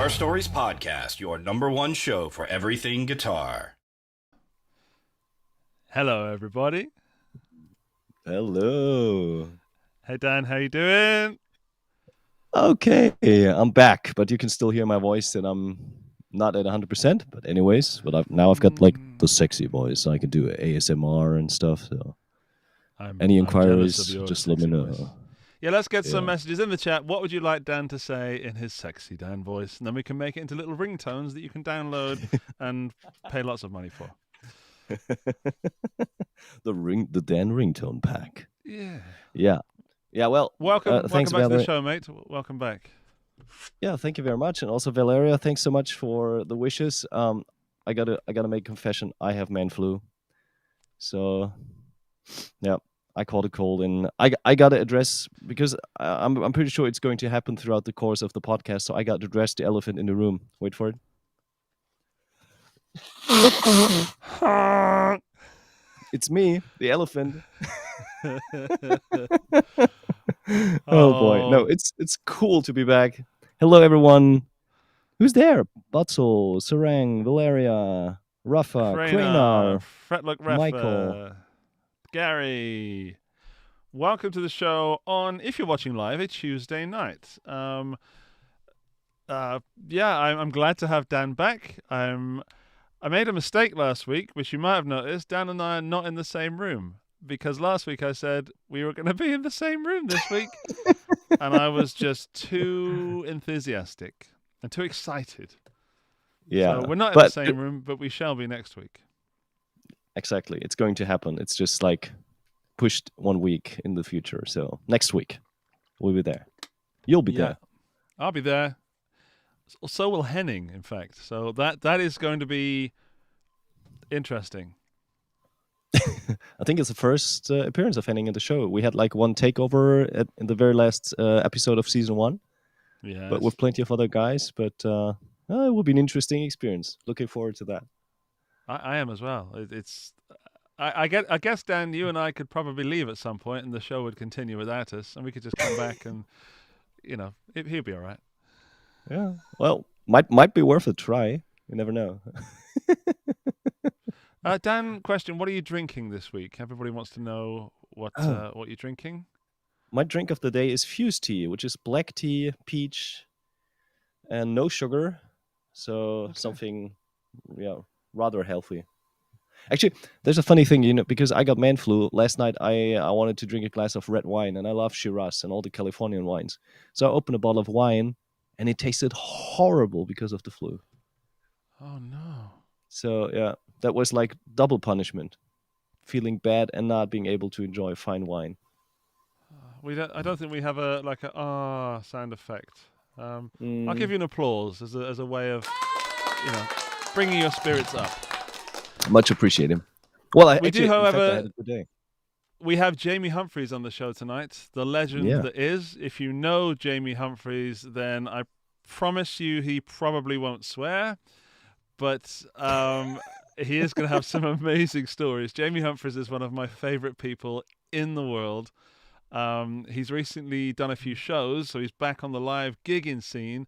Guitar Stories Podcast, your number one show for everything guitar. Hello, everybody. Hello. Hey, Dan, how you doing? Okay, I'm back, but you can still hear my voice, and I'm not at 100%. But anyways, now I've got like the sexy voice, so I can do ASMR and stuff. So any I'm jealous inquiries, of your just let me sexy know. voice. Yeah, let's get some Yeah. messages in the chat. What would you like Dan to say in his sexy Dan voice? And then we can make it into little ringtones that you can download and pay lots of money for. The Dan ringtone pack. Yeah. Yeah. Well, Welcome thanks, back to the Valeria. show, mate. Welcome back. Yeah, thank you very much, and also Valeria, thanks so much for the wishes. I gotta make a confession. I have man flu, so yeah. I caught a cold, and I got to address, because I'm pretty sure it's going to happen throughout the course of the podcast. So I got to address the elephant in the room. Wait for it. It's me, the elephant. Oh boy, no, it's cool to be back. Hello everyone. Who's there? Batso, Sarang, Valeria, Rafa, Kranar, Fretlock Michael. Gary. Welcome to the show on, if you're watching live, a Tuesday night. I'm glad to have Dan back. I made a mistake last week, which you might have noticed. Dan and I are not in the same room, because last week I said we were going to be in the same room this week, and I was just too enthusiastic and too excited. Yeah, so we're not in the same room, but we shall be next week. Exactly, it's going to happen. It's just like pushed 1 week in the future. So next week we'll be there. You'll be there. I'll be there. So will Henning, in fact. So that is going to be interesting. I think it's the first appearance of Henning in the show. We had like one takeover in the very last episode of season 1. Yeah, but with plenty of other guys. But it will be an interesting experience. Looking forward to that. I am as well. I guess, Dan, you and I could probably leave at some point, and the show would continue without us, and we could just come back and, he'll be all right. Yeah. Well, might be worth a try. You never know. Dan, question: what are you drinking this week? Everybody wants to know what you're drinking. My drink of the day is Fuse tea, which is black tea, peach, and no sugar. So something, rather healthy. Actually, there's a funny thing, because I got man flu last night. I wanted to drink a glass of red wine, and I love Shiraz and all the Californian wines. So I opened a bottle of wine, and it tasted horrible because of the flu. Oh no! So yeah, that was like double punishment, feeling bad and not being able to enjoy fine wine. I don't think we have a sound effect. I'll give you an applause as a way of, bringing your spirits up. Much appreciated. Well, we do, however, I had a good day. We have Jamie Humphries on the show tonight, the legend that is. If you know Jamie Humphries, then I promise you he probably won't swear, but he is going to have some amazing stories. Jamie Humphries is one of my favorite people in the world. He's recently done a few shows, so he's back on the live gigging scene,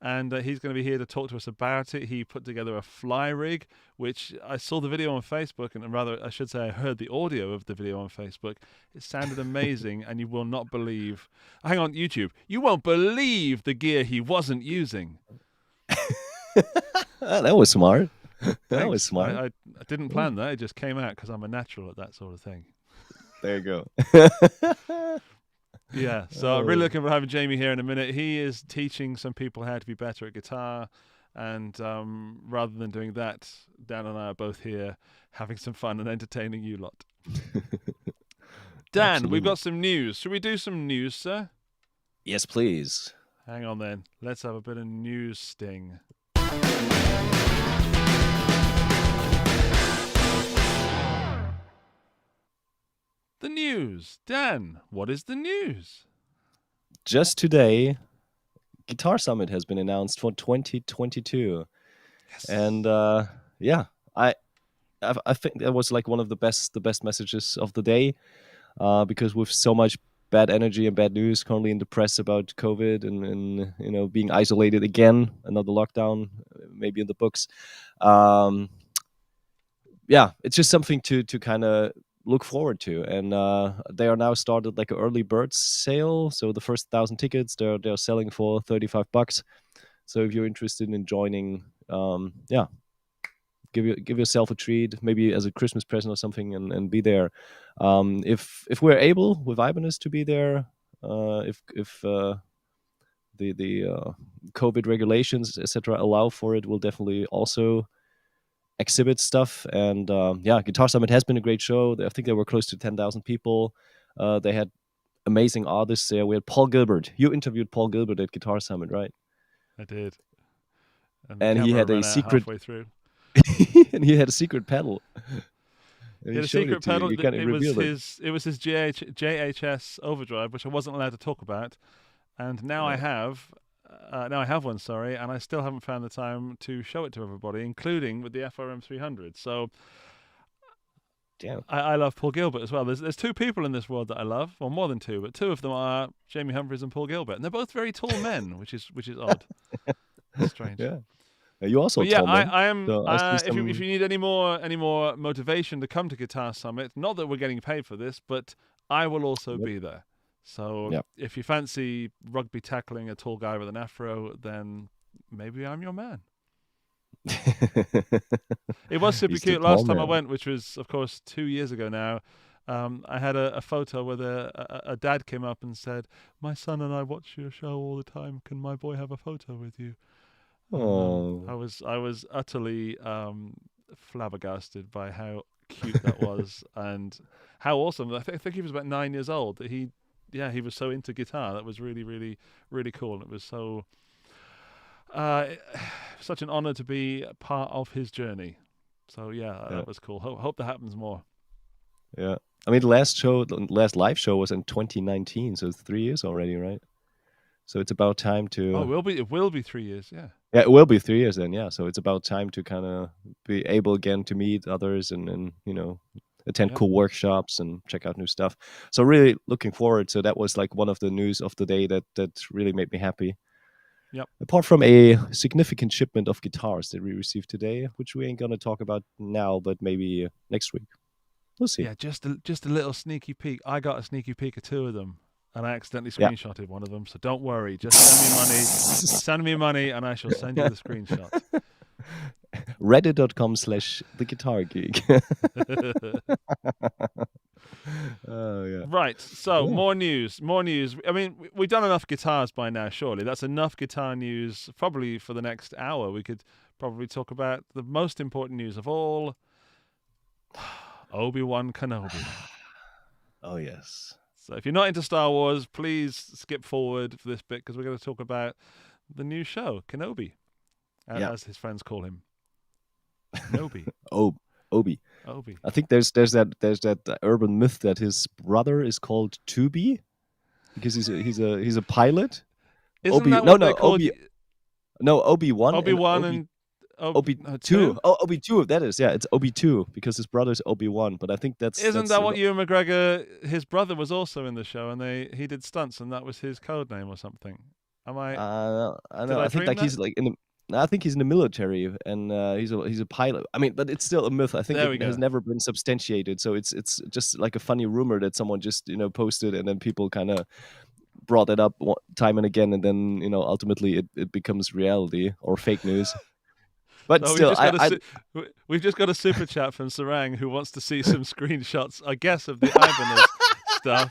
and he's going to be here to talk to us about it. He put together a fly rig, which I saw the video on Facebook, and rather, I should say, I heard the audio of the video on Facebook. It sounded amazing, and you will not believe... Hang on, YouTube. You won't believe the gear he wasn't using. That was smart. Thanks. That was smart. I didn't plan that. It just came out because I'm a natural at that sort of thing. There you go. Yeah, so I'm really looking forward to having Jamie here in a minute. He is teaching some people how to be better at guitar, and rather than doing that, Dan and I are both here having some fun and entertaining you lot. Dan, Absolutely. We've got some news. Should we do some news, sir? Yes, please. Hang on then. Let's have a bit of news sting. The news. Dan, what is the news? Just today, Guitar Summit has been announced for 2022. Yes. And I think that was like one of the best messages of the day, because with so much bad energy and bad news currently in the press about COVID and being isolated again, another lockdown, maybe in the books. It's just something to kind of look forward to. And they are now started like an early bird sale. So the first 1,000 tickets they're selling for $35. So if you're interested in joining, give yourself a treat, maybe as a Christmas present or something, and be there. If we're able with Ibanez to be there, if the COVID regulations etc. allow for it, we'll definitely also exhibit stuff. And Guitar Summit has been a great show. I think there were close to 10,000 people. They had amazing artists there. We had Paul Gilbert. You interviewed Paul Gilbert at Guitar Summit, right? I did. And he had a secret halfway through. and he had a secret pedal. He had a secret pedal. It was his JHS Overdrive, which I wasn't allowed to talk about, and now I have. Now I have one, sorry, and I still haven't found the time to show it to everybody, including with the FRM 300. So, damn, I love Paul Gilbert as well. There's two people in this world that I love, or more than two, but two of them are Jamie Humphries and Paul Gilbert, and they're both very tall men, which is odd. That's strange. Yeah. You also tall man. I am. So if you need any more motivation to come to Guitar Summit, not that we're getting paid for this, but I will also be there. So if you fancy rugby tackling a tall guy with an afro, then maybe I'm your man. It was super cute last time I went, which was, of course, 2 years ago now. I had a photo where a dad came up and said, "My son and I watch your show all the time. Can my boy have a photo with you?" I was utterly flabbergasted by how cute that was and how awesome. I think he was about 9 years old. He was so into guitar. That was really, really, really cool. It was so such an honor to be a part of his journey. So that was cool. Hope that happens more. Yeah, I mean the last live show was in 2019, so it's 3 years already, right? So it's about time to. Oh, it will be 3 years. Yeah. Yeah, it will be 3 years then. Yeah, so it's about time to kind of be able again to meet others and attend cool workshops and check out new stuff. So really looking forward. So that was like one of the news of the day that really made me happy. Yep. Apart from a significant shipment of guitars that we received today, which we ain't gonna talk about now, but maybe next week. We'll see. Yeah, just a little sneaky peek. I got a sneaky peek of two of them, and I accidentally screenshotted one of them. So don't worry. Just send me money. Send me money, and I shall send you the screenshot. Reddit.com/theguitargeek. Oh yeah. Right. So more news. I mean, we've done enough guitars by now. Surely that's enough guitar news. Probably for the next hour, we could probably talk about the most important news of all. Obi-Wan Kenobi. Oh yes. So if you're not into Star Wars, please skip forward for this bit because we're going to talk about the new show, Kenobi, as his friends call him. Kenobi. Obi. I think there's that urban myth that his brother is called Tubi because he's a pilot. Isn't that what they called? Obi-Wan. Obi-Wan and Obi-2. Obi-2, that is. Yeah, it's Obi-2 because his brother's Obi-Wan, but I think Isn't that what Ewan McGregor, his brother was also in the show and he did stunts and that was his code name or something. Am I I know. I think like he's like I think he's in the military and he's a pilot. I mean, but it's still a myth. I think it has never been substantiated. So it's just like a funny rumor that someone just posted and then people kind of brought it up time and again, and then ultimately it becomes reality or fake news. But so still, we've just got a super chat from Sarang who wants to see some screenshots, I guess, of the Ibanez stuff.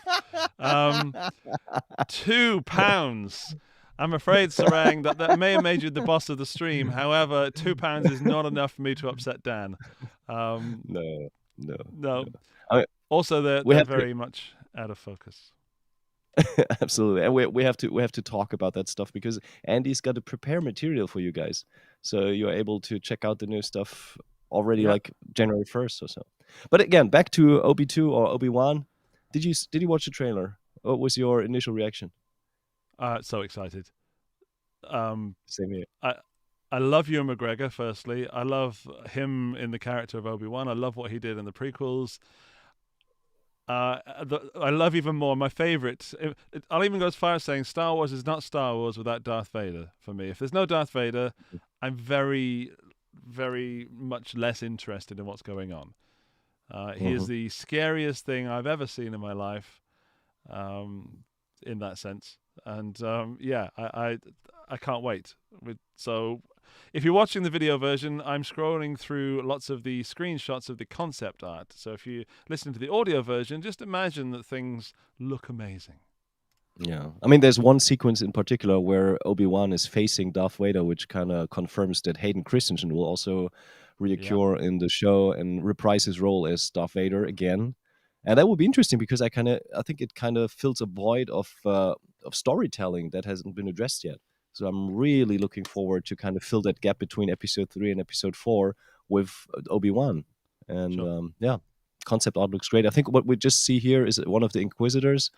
£2. I'm afraid, Sarang, that may have made you the boss of the stream. However, £2 is not enough for me to upset Dan. No. I mean, also, they're very much out of focus. Absolutely, and we have to talk about that stuff because Andy's got to prepare material for you guys, so you're able to check out the new stuff already like January 1st or so. But again, back to Obi-2 or Obi-Wan. Did you watch the trailer? What was your initial reaction? So excited. Same here. I love Ewan McGregor. Firstly, I love him in the character of Obi-Wan. I love what he did in the prequels. I love even more. My favorite. I'll even go as far as saying Star Wars is not Star Wars without Darth Vader. For me, if there's no Darth Vader, I'm very, very much less interested in what's going on. He is the scariest thing I've ever seen in my life, in that sense. And I can't wait. So, if you're watching the video version, I'm scrolling through lots of the screenshots of the concept art. So if you listen to the audio version, just imagine that things look amazing. Yeah. I mean, there's one sequence in particular where Obi-Wan is facing Darth Vader, which kind of confirms that Hayden Christensen will also reoccur in the show and reprise his role as Darth Vader again. And that would be interesting because I think it kind of fills a void of storytelling that hasn't been addressed yet. So I'm really looking forward to kind of fill that gap between episode 3 and episode 4 with Obi-Wan. And concept art looks great. I think what we just see here is one of the Inquisitors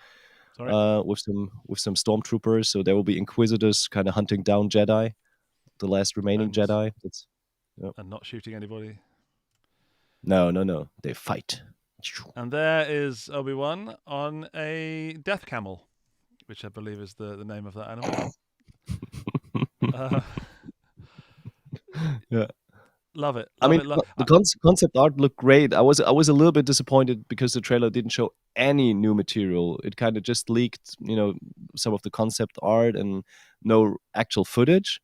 with some stormtroopers. So there will be Inquisitors kind of hunting down Jedi, the last remaining Jedi. And not shooting anybody. No. They fight. And there is Obi-Wan on a death camel, which I believe is the name of that animal. Yeah, love it. The concept art looked great. I was a little bit disappointed because the trailer didn't show any new material. It kind of just leaked, some of the concept art and no actual footage.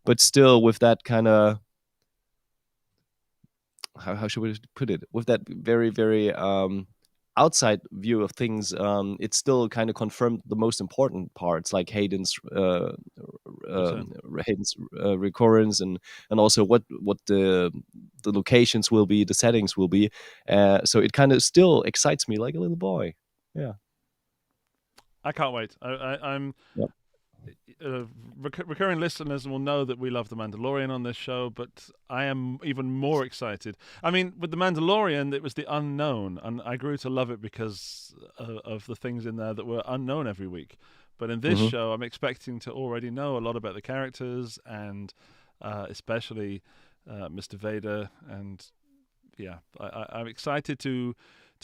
But still, with that kind of how should we put it? With that very, very outside view of things, it still kind of confirmed the most important parts, like Hayden's recurrence, and also what the locations will be, the settings will be. So it kind of still excites me like a little boy. Yeah, I can't wait. I'm. Yep. Recurring listeners will know that we love The Mandalorian on this show, but I am even more excited. I mean, with The Mandalorian, it was the unknown, and I grew to love it because of the things in there that were unknown every week. But in this show, I'm expecting to already know a lot about the characters, and especially Mr. Vader. And yeah, I'm excited to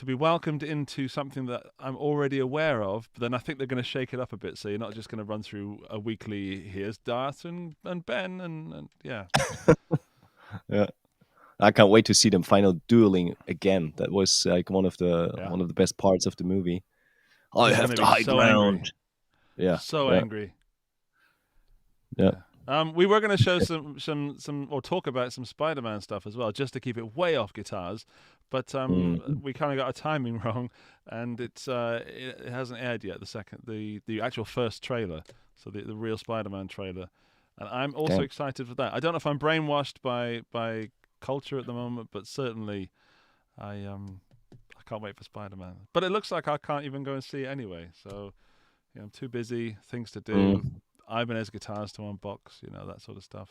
be welcomed into something that I'm already aware of, but then I think they're going to shake it up a bit, so you're not just going to run through a weekly, here's Darth and Ben, and yeah. Yeah. I can't wait to see them final dueling again. That was like one of the best parts of the movie. I have the high ground. Angry. Yeah. So angry. Yeah. We were going to show some or talk about some Spider-Man stuff as well, just to keep it way off guitars. But we kind of got our timing wrong, and it hasn't aired yet. The actual first trailer, so the real Spider-Man trailer, and I'm also excited for that. I don't know if I'm brainwashed by culture at the moment, but certainly I can't wait for Spider-Man. But it looks like I can't even go and see it anyway. So I'm too busy, things to do. Ibanez guitars to unbox, that sort of stuff.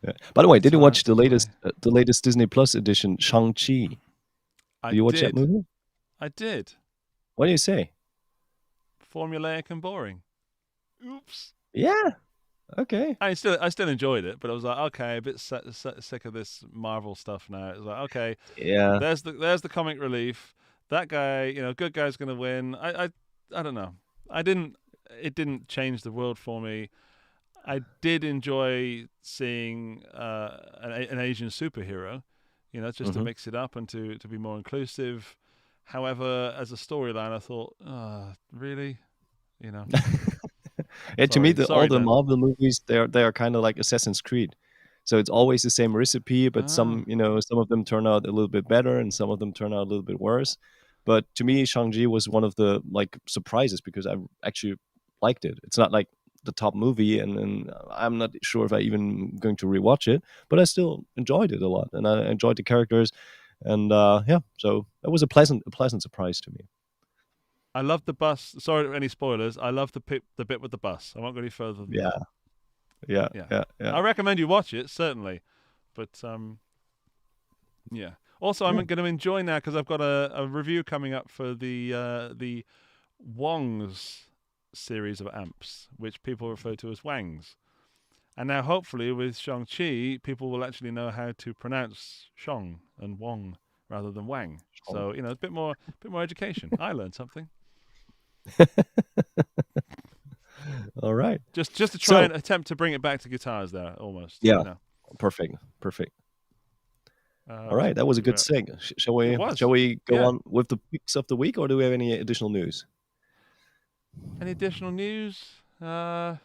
Yeah. By the way, did you watch the latest Disney Plus edition, Shang-Chi? Did you watch that movie? I did. What do you say? Formulaic and boring. Oops. Yeah. Okay. I still enjoyed it, but I was like, okay, a bit sick of this Marvel stuff now. It was like, okay, yeah. There's the comic relief. That guy, good guy's gonna win. I don't know. It didn't change the world for me. I did enjoy seeing an Asian superhero, just to mix it up and to be more inclusive. However, as a storyline, I thought, really? Yeah, to me, all the Marvel movies, they are kind of like Assassin's Creed. So it's always the same recipe, but some of them turn out a little bit better and some of them turn out a little bit worse. But to me, Shang-Chi was one of the surprises because I actually liked it. It's not like the top movie, and I'm not sure if I even going to rewatch it, but I still enjoyed it a lot, and I enjoyed the characters, and so it was a pleasant surprise to me. I love the bus. Sorry for any spoilers. I love the bit with the bus. I won't go any further than that. Yeah. I recommend you watch it, certainly, but yeah. Also, I'm going to enjoy now because I've got a review coming up for the Wong's series of amps, which people refer to as Wangs. And now, hopefully, with Shang-Chi, people will actually know how to pronounce Shang and Wong rather than Wang. So a bit more education. I learned something. All right. Just to try and attempt to bring it back to guitars there, almost. Yeah. Perfect. All right, that was a good seg. Shall we go on with the picks of the week, or do we have any additional news? Any additional news? No,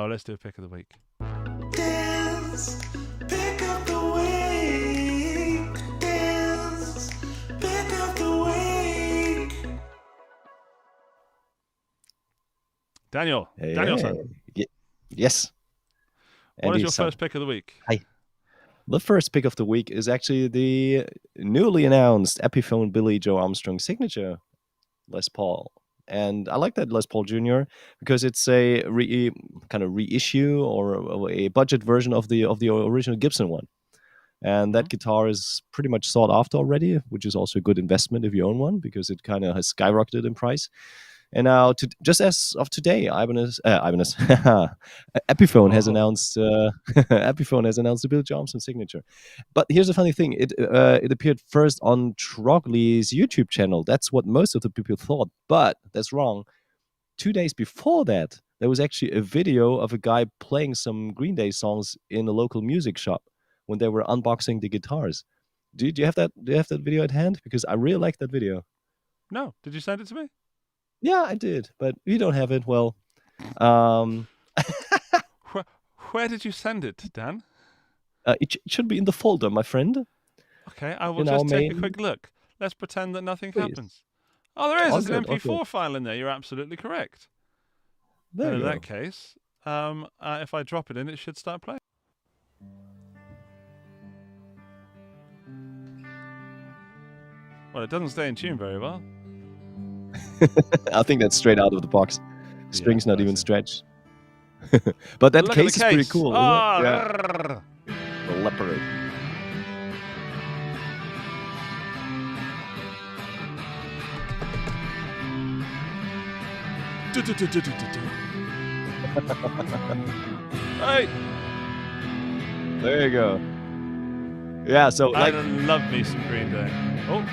let's do a pick of the week. Dance, pick of the week. Dance, pick of the week. Daniel. Hey, Danielson. Yes. What is your first pick of the week? Hi. The first pick of the week is actually the newly announced Epiphone Billy Joe Armstrong signature Les Paul. And I like that Les Paul Jr. because it's a kind of reissue or a budget version of the original Gibson one. And that guitar is pretty much sought after already, which is also a good investment if you own one, because it kind of has skyrocketed in price. And now, just as of today, Epiphone has announced Epiphone has announced the Bill Johnson signature. But here's the funny thing: it appeared first on Trogley's YouTube channel. That's what most of the people thought, but that's wrong. 2 days before that, there was actually a video of a guy playing some Green Day songs in a local music shop when they were unboxing the guitars. Do you have that? Do you have that video at hand? Because I really like that video. No, did you send it to me? Yeah, I did, but you don't have it. Well, where did you send it, Dan? It should be in the folder, my friend. Okay, I will just take a quick look. Let's pretend that nothing happens. Oh, there is. There's an MP4 file in there. You're absolutely correct. There you go. In that case, if I drop it in, it should start playing. Well, it doesn't stay in tune very well. I think that's straight out of the box. String's not even stretched. But that case is pretty cool. Oh, yeah. The leopard. Hey. There you go. Yeah, so I love me some Green Day. Oh.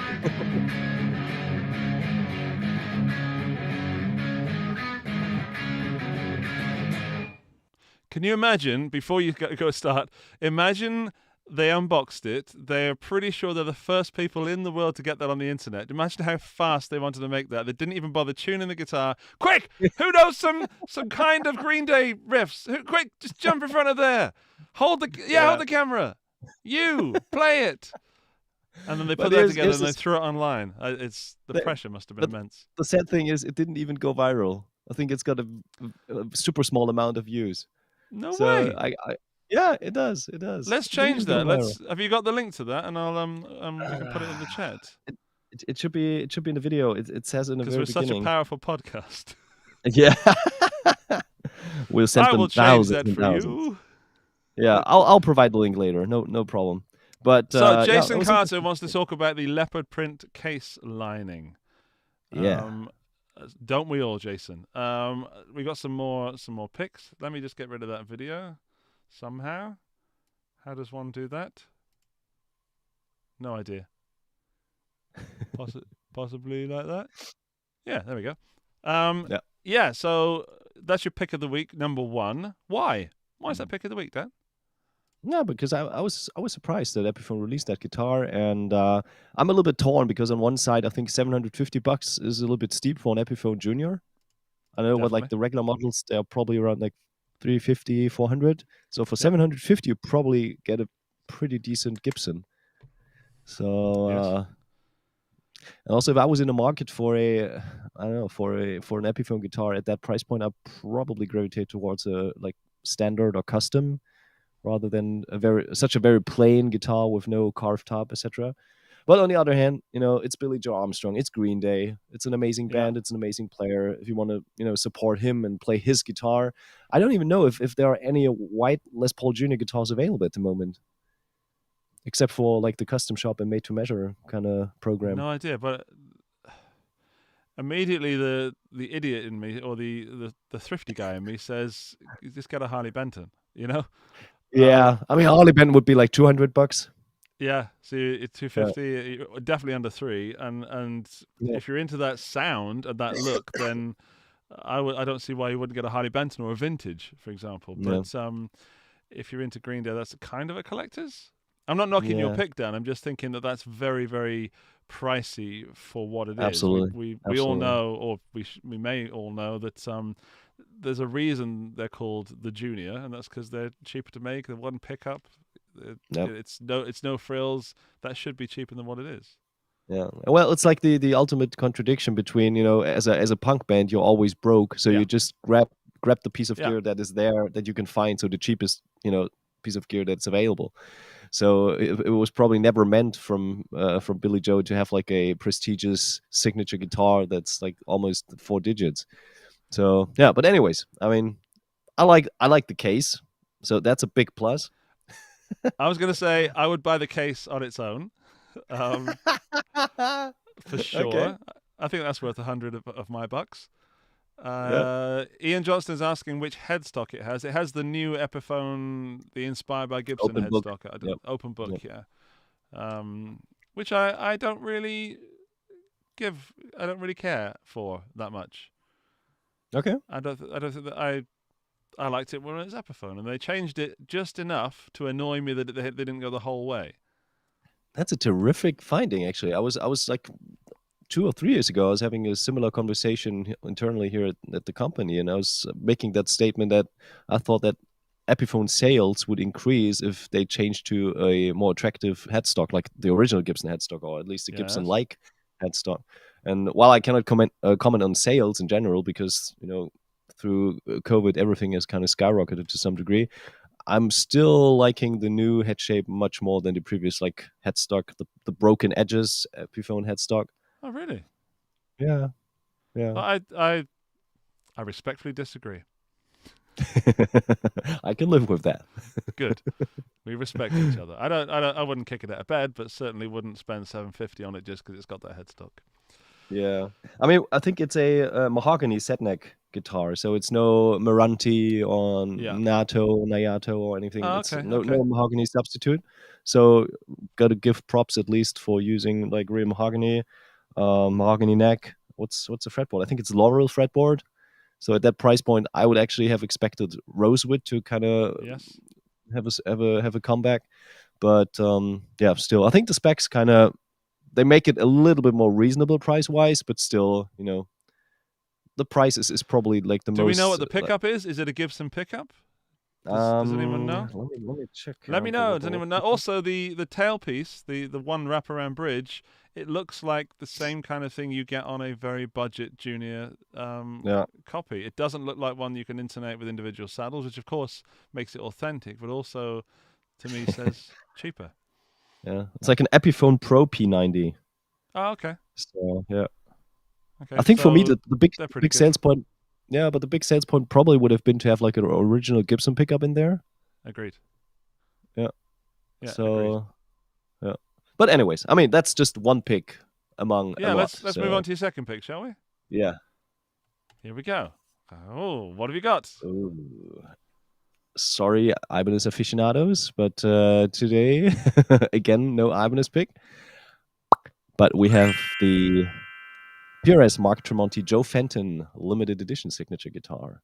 Can you imagine, before you go start, imagine they unboxed it. They're pretty sure they're the first people in the world to get that on the internet. Imagine how fast they wanted to make that. They didn't even bother tuning the guitar. Quick! Who knows some kind of Green Day riffs? Quick, just jump in front of there. Hold the camera. You, play it. And then they put that together and they threw it online. The pressure must have been immense. The sad thing is it didn't even go viral. I think it's got a super small amount of views. No way. Yeah, it does. It does. Let's change that. Have you got the link to that? And I'll we can put it in the chat. It should be in the video. It says in the very beginning. Because we're such a powerful podcast. Yeah. We'll send them thousands and thousands. You. Yeah, I'll provide the link later. No problem. But so Jason Carter wants to talk about the leopard print case lining. Yeah. Don't we all, Jason? We got some more pics. Let me just get rid of that video somehow. How does one do that? No idea. Possibly like that. Yeah, there we go. Yeah. So that's your pick of the week, number one. Why? Why is that pick of the week, Dan? No, because I was surprised that Epiphone released that guitar, and I'm a little bit torn because on one side I think $750 is a little bit steep for an Epiphone Junior. I know what like the regular models they're probably around like $350, $400. So for $750 you probably get a pretty decent Gibson. So and also if I was in the market for an Epiphone guitar at that price point, I'd probably gravitate towards a like standard or custom, rather than such a very plain guitar with no carved top, etc. But on the other hand, it's Billy Joe Armstrong, it's Green Day, it's an amazing band, it's an amazing player. If you want to, support him and play his guitar, I don't even know if there are any white Les Paul Jr. guitars available at the moment, except for like the custom shop and made to measure kind of program. No idea, but immediately the idiot in me or the thrifty guy in me says, just get a Harley Benton, Yeah, I mean Harley Benton would be like $200. Yeah, so it's 250, definitely under 3, and Yeah. if you're into that sound and that look, then I don't see why you wouldn't get a Harley Benton or a vintage, for example. Yeah. But if you're into Green Day, that's kind of a collector's. I'm not knocking your Yeah. pick down. I'm just thinking that that's very, very pricey for what it is. Absolutely. We all Absolutely. know, or we may all know that there's a reason they're called the Junior, and that's because they're cheaper to make. The one pickup, Yep. it's no frills. That should be cheaper than what it is. Yeah. Well, it's like the ultimate contradiction between, as a punk band, you're always broke, so Yeah. you just grab the piece of Yeah. gear that is there that you can find, so the cheapest, piece of gear that's available. So it was probably never meant from Billy Joe to have like a prestigious signature guitar that's like almost 4 digits. So yeah, but anyways, I mean, I like the case, so that's a big plus. I was going to say I would buy the case on its own, for sure. Okay. I think that's worth 100 of my bucks. Yeah. Ian Johnston is asking which headstock it has. It has the new Epiphone, the Inspired by Gibson Open book. headstock. Yep. Open book, Yep. yeah. Which I don't really I don't really care for that much. Okay. I don't think that I liked it when it was Epiphone, and they changed it just enough to annoy me that they didn't go the whole way. That's a terrific finding, actually. I was like 2 or 3 years ago, I was having a similar conversation internally here at the company, and I was making that statement that I thought that Epiphone sales would increase if they changed to a more attractive headstock, like the original Gibson headstock, or at least a Gibson-like headstock. And while I cannot comment on sales in general, because through COVID everything has kind of skyrocketed to some degree, I'm still liking the new head shape much more than the previous headstock, the broken edges Epiphone headstock. Oh, really? Yeah. I respectfully disagree. I can live with that. Good. We respect each other. I wouldn't kick it out of bed, but certainly wouldn't spend $750 on it just because it's got that headstock. Yeah. I mean, I think it's a mahogany set neck guitar, so it's no Meranti or Nayato or anything. Oh, It's okay, no okay. mahogany substitute. So got to give props at least for using like real mahogany neck. What's the fretboard? I think it's Laurel fretboard. So at that price point, I would actually have expected rosewood to kind of Yes. have a comeback. But yeah, still, I think the specs kind of they make it a little bit more reasonable price wise, but still, the price is probably like the most. Do we know what the pickup is? Is it a Gibson pickup? Does anyone know? Let me check. Let me know. Does anyone know? Also, the tailpiece, the one wraparound bridge, it looks like the same kind of thing you get on a very budget junior copy. It doesn't look like one you can intonate with individual saddles, which of course makes it authentic, but also to me says cheaper. Yeah, it's like an Epiphone Pro P90. Oh, okay. So yeah, Okay. I think for me the big good. sales point. Yeah, but the big sales point probably would have been to have like an original Gibson pickup in there. Agreed. Yeah. Yeah. So, agreed. yeah. But anyways, I mean that's just one pick among. Yeah. a lot, Let's move on to your second pick, shall we? Yeah. Here we go. Oh, what have you got? Ooh. Sorry, Ibanez aficionados, but today again no Ibanez pick. But we have the PRS Mark Tremonti Joe Fenton limited edition signature guitar.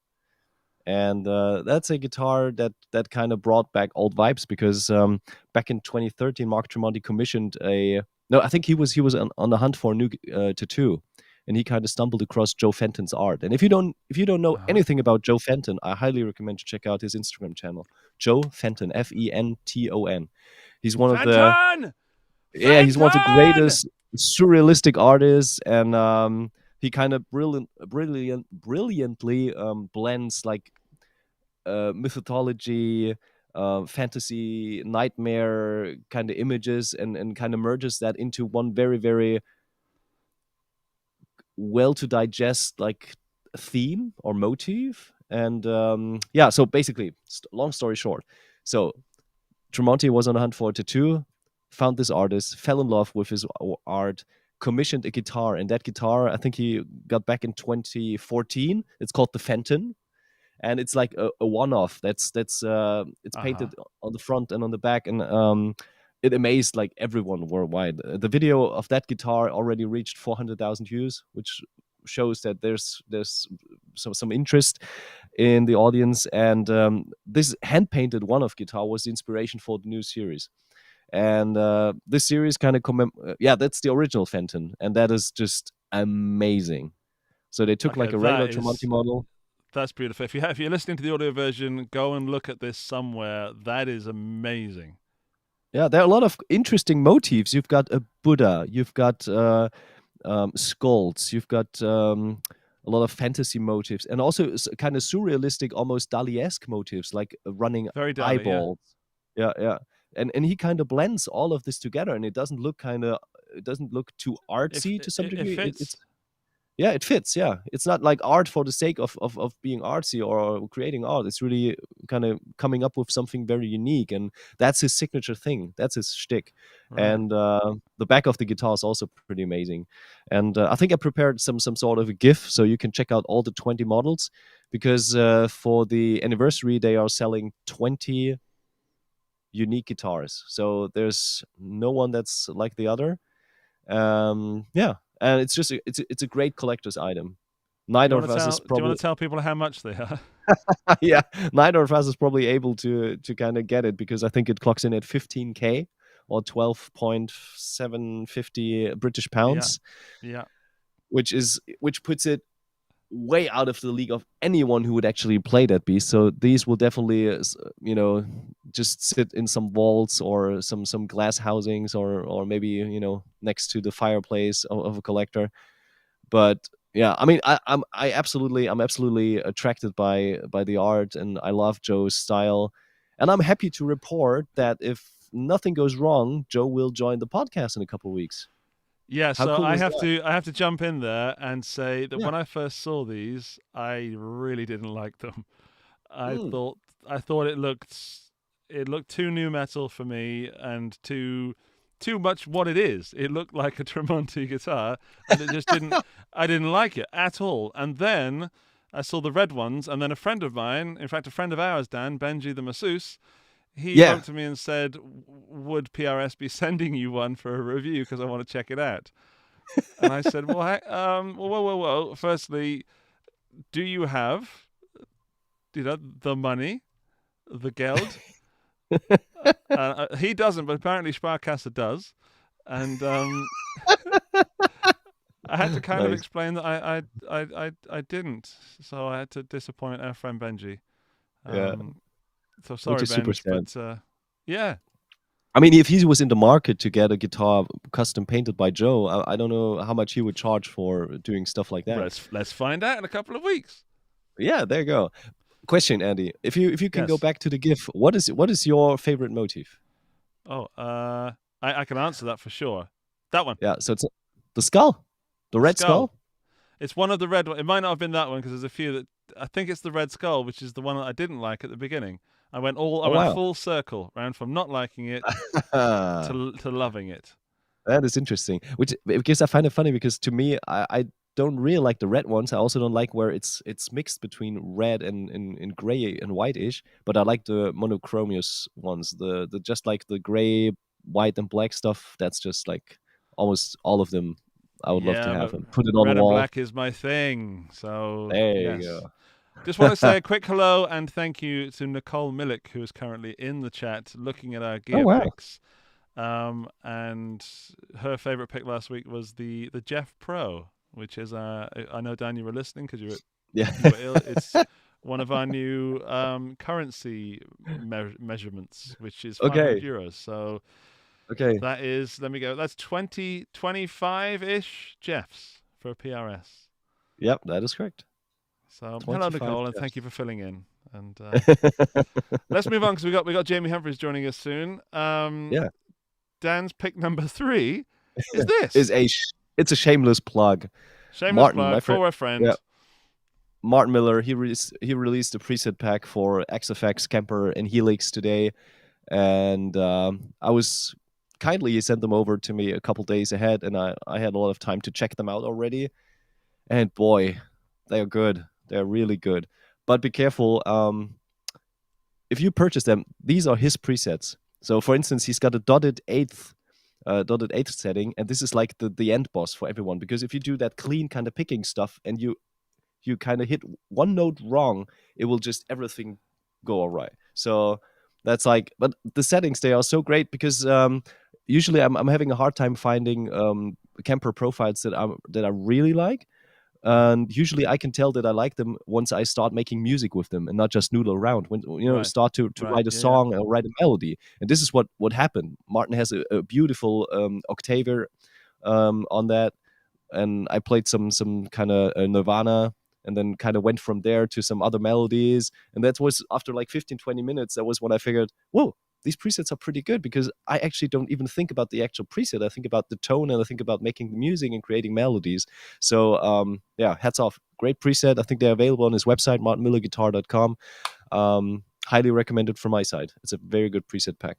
And that's a guitar that kind of brought back old vibes because back in 2013, Mark Tremonti commissioned I think he was on the hunt for a new tattoo, and he kind of stumbled across Joe Fenton's art. And if you don't know anything about Joe Fenton, I highly recommend you check out his Instagram channel, Joe Fenton, Fenton. He's one of the he's one of the greatest surrealistic artists, and he kind of brilliantly blends like mythology, fantasy, nightmare kind of images, and kind of merges that into one very, very well to digest like theme or motif. And so basically, long story short, so Tremonti was on a hunt for a tattoo, found this artist, fell in love with his art, commissioned a guitar, and that guitar I think he got back in 2014. It's called the Fenton, and it's like a one-off. It's painted on the front and on the back, and it amazed like everyone worldwide. The video of that guitar already reached 400,000 views, which shows that there's some interest in the audience. And this hand painted one-off guitar was the inspiration for the new series. And this series kind of that's the original Fenton, and that is just amazing. So they took like a regular Tremonti model. That's beautiful. If you're listening to the audio version, go and look at this somewhere. That is amazing. Yeah, there are a lot of interesting motifs. You've got a Buddha, you've got skulls, you've got a lot of fantasy motifs, and also kind of surrealistic, almost Dali-esque motifs, like running Very Dali, eyeballs. Yeah. And he kind of blends all of this together, and it doesn't look too artsy to some degree. It fits. It fits. Yeah, it's not like art for the sake of being artsy or creating art. It's really kind of coming up with something very unique, and that's his signature thing. That's his shtick. Right. And the back of the guitar is also pretty amazing. And I think I prepared some sort of a GIF, so you can check out all the 20 models, because for the anniversary they are selling 20 unique guitars. So there's no one that's like the other. And it's just it's a great collector's item. Neither of us is probably. Do you want to tell people how much they are? Yeah, neither of us is probably able to kind of get it, because I think it clocks in at 15K or 12.750 British pounds. Yeah. Which puts it way out of the league of anyone who would actually play that beast. So these will definitely, just sit in some vaults or some glass housings, or maybe next to the fireplace of a collector. But yeah, I mean, I'm absolutely attracted by the art, and I love Joe's style, and I'm happy to report that if nothing goes wrong, Joe will join the podcast in a couple of weeks. Yeah, so cool I have to jump in there and say that when I first saw these, I really didn't like them. I thought it looked too new metal for me, and too much what it is. It looked like a Tremonti guitar, and it just didn't. I didn't like it at all. And then I saw the red ones, and then a friend of mine, in fact a friend of ours, Dan Benji the masseuse, he wrote to me and said, would PRS be sending you one for a review, because I want to check it out? And I said, well, firstly, do you have the money, the geld? He doesn't, but apparently Sparkasse does. And I had to kind of explain that I didn't, so I had to disappoint our friend Benji. So sorry, Ben, but yeah. I mean, if he was in the market to get a guitar custom painted by Joe, I don't know how much he would charge for doing stuff like that. Let's find out in a couple of weeks. Yeah, there you go. Question, Andy. If you can go back to the GIF, what is your favorite motif? Oh, I can answer that for sure. That one. Yeah, so it's the skull, the red skull. It's one of the red ones. It might not have been that one, because there's a few that I think it's the red skull, which is the one that I didn't like at the beginning. I went full circle around from not liking it to loving it. That is interesting. Because I find it funny, because to me, I don't really like the red ones. I also don't like where it's mixed between red and gray and white-ish. But I like the monochromous ones. The just like the gray, white, and black stuff. That's just like almost all of them. I would love to have them. Put it on the wall. Red and black is my thing. So there you go. Just want to say a quick hello and thank you to Nicole Millick, who is currently in the chat looking at our gear picks. And her favorite pick last week was the Jeff Pro, which is I know, Dan, you were listening because you were ill. It's one of our new currency measurements, which is €500. So that is, let me go. That's 25-ish Jeffs for a PRS. Yep, that is correct. So hello, Nicole, and thank you for filling in. And let's move on, because we got Jamie Humphries joining us soon. Dan's pick number 3 is this. It's a shameless plug. Plug for a friend. Yeah. Martin Miller, he released a preset pack for XFX, Kemper, and Helix today, and he sent them over to me a couple days ahead, and I had a lot of time to check them out already, and boy, they are good. They're really good. But be careful. If you purchase them, these are his presets. So, for instance, he's got a dotted eighth setting, and this is like the end boss for everyone, because if you do that clean kind of picking stuff and you kind of hit one note wrong, it will just everything go awry. So that's like, but the settings, they are so great because usually I'm having a hard time finding Kemper profiles that I really like. And usually I can tell that I like them once I start making music with them and not just noodle around. When Right. start to Right. write a song or write a melody. And this is what happened. Martin has a beautiful octaver on that, and I played some kind of Nirvana, and then kind of went from there to some other melodies. And that was after like 15-20 minutes. That was when I figured, whoa, these presets are pretty good, because I actually don't even think about the actual preset. I think about the tone, and I think about making the music and creating melodies. So yeah, hats off. Great preset. I think they're available on his website, martinmillerguitar.com. Highly recommended from my side. It's a very good preset pack.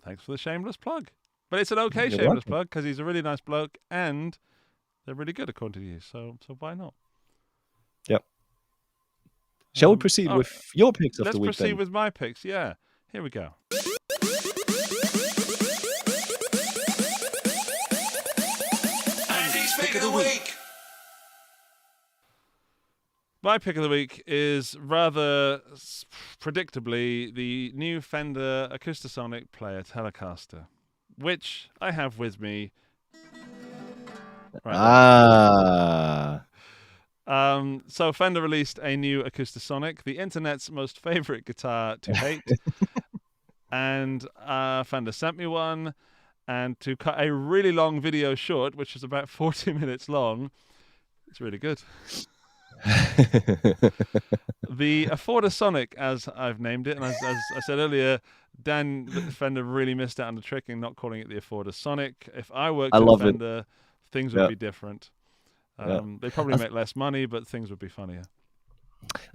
Thanks for the shameless plug. But it's an okay You're shameless welcome. plug, because he's a really nice bloke and they're really good according to you. So why not? Yep. Shall we proceed all with right. your picks of Let's the week? proceed then? with my picks. Yeah. Here we go. Andy's pick of the week. My pick of the week is rather predictably the new Fender Acoustasonic Player Telecaster, which I have with me. Right Ah. So Fender released a new Acoustasonic, the internet's most favorite guitar to hate, and Fender sent me one. And to cut a really long video short, which is about 40 minutes long, it's really good. The Affordasonic, as I've named it, and as I said earlier, Dan Fender really missed out on the trick in not calling it the Affordasonic. If I worked at Fender, things would be different. They probably make less money, but things would be funnier.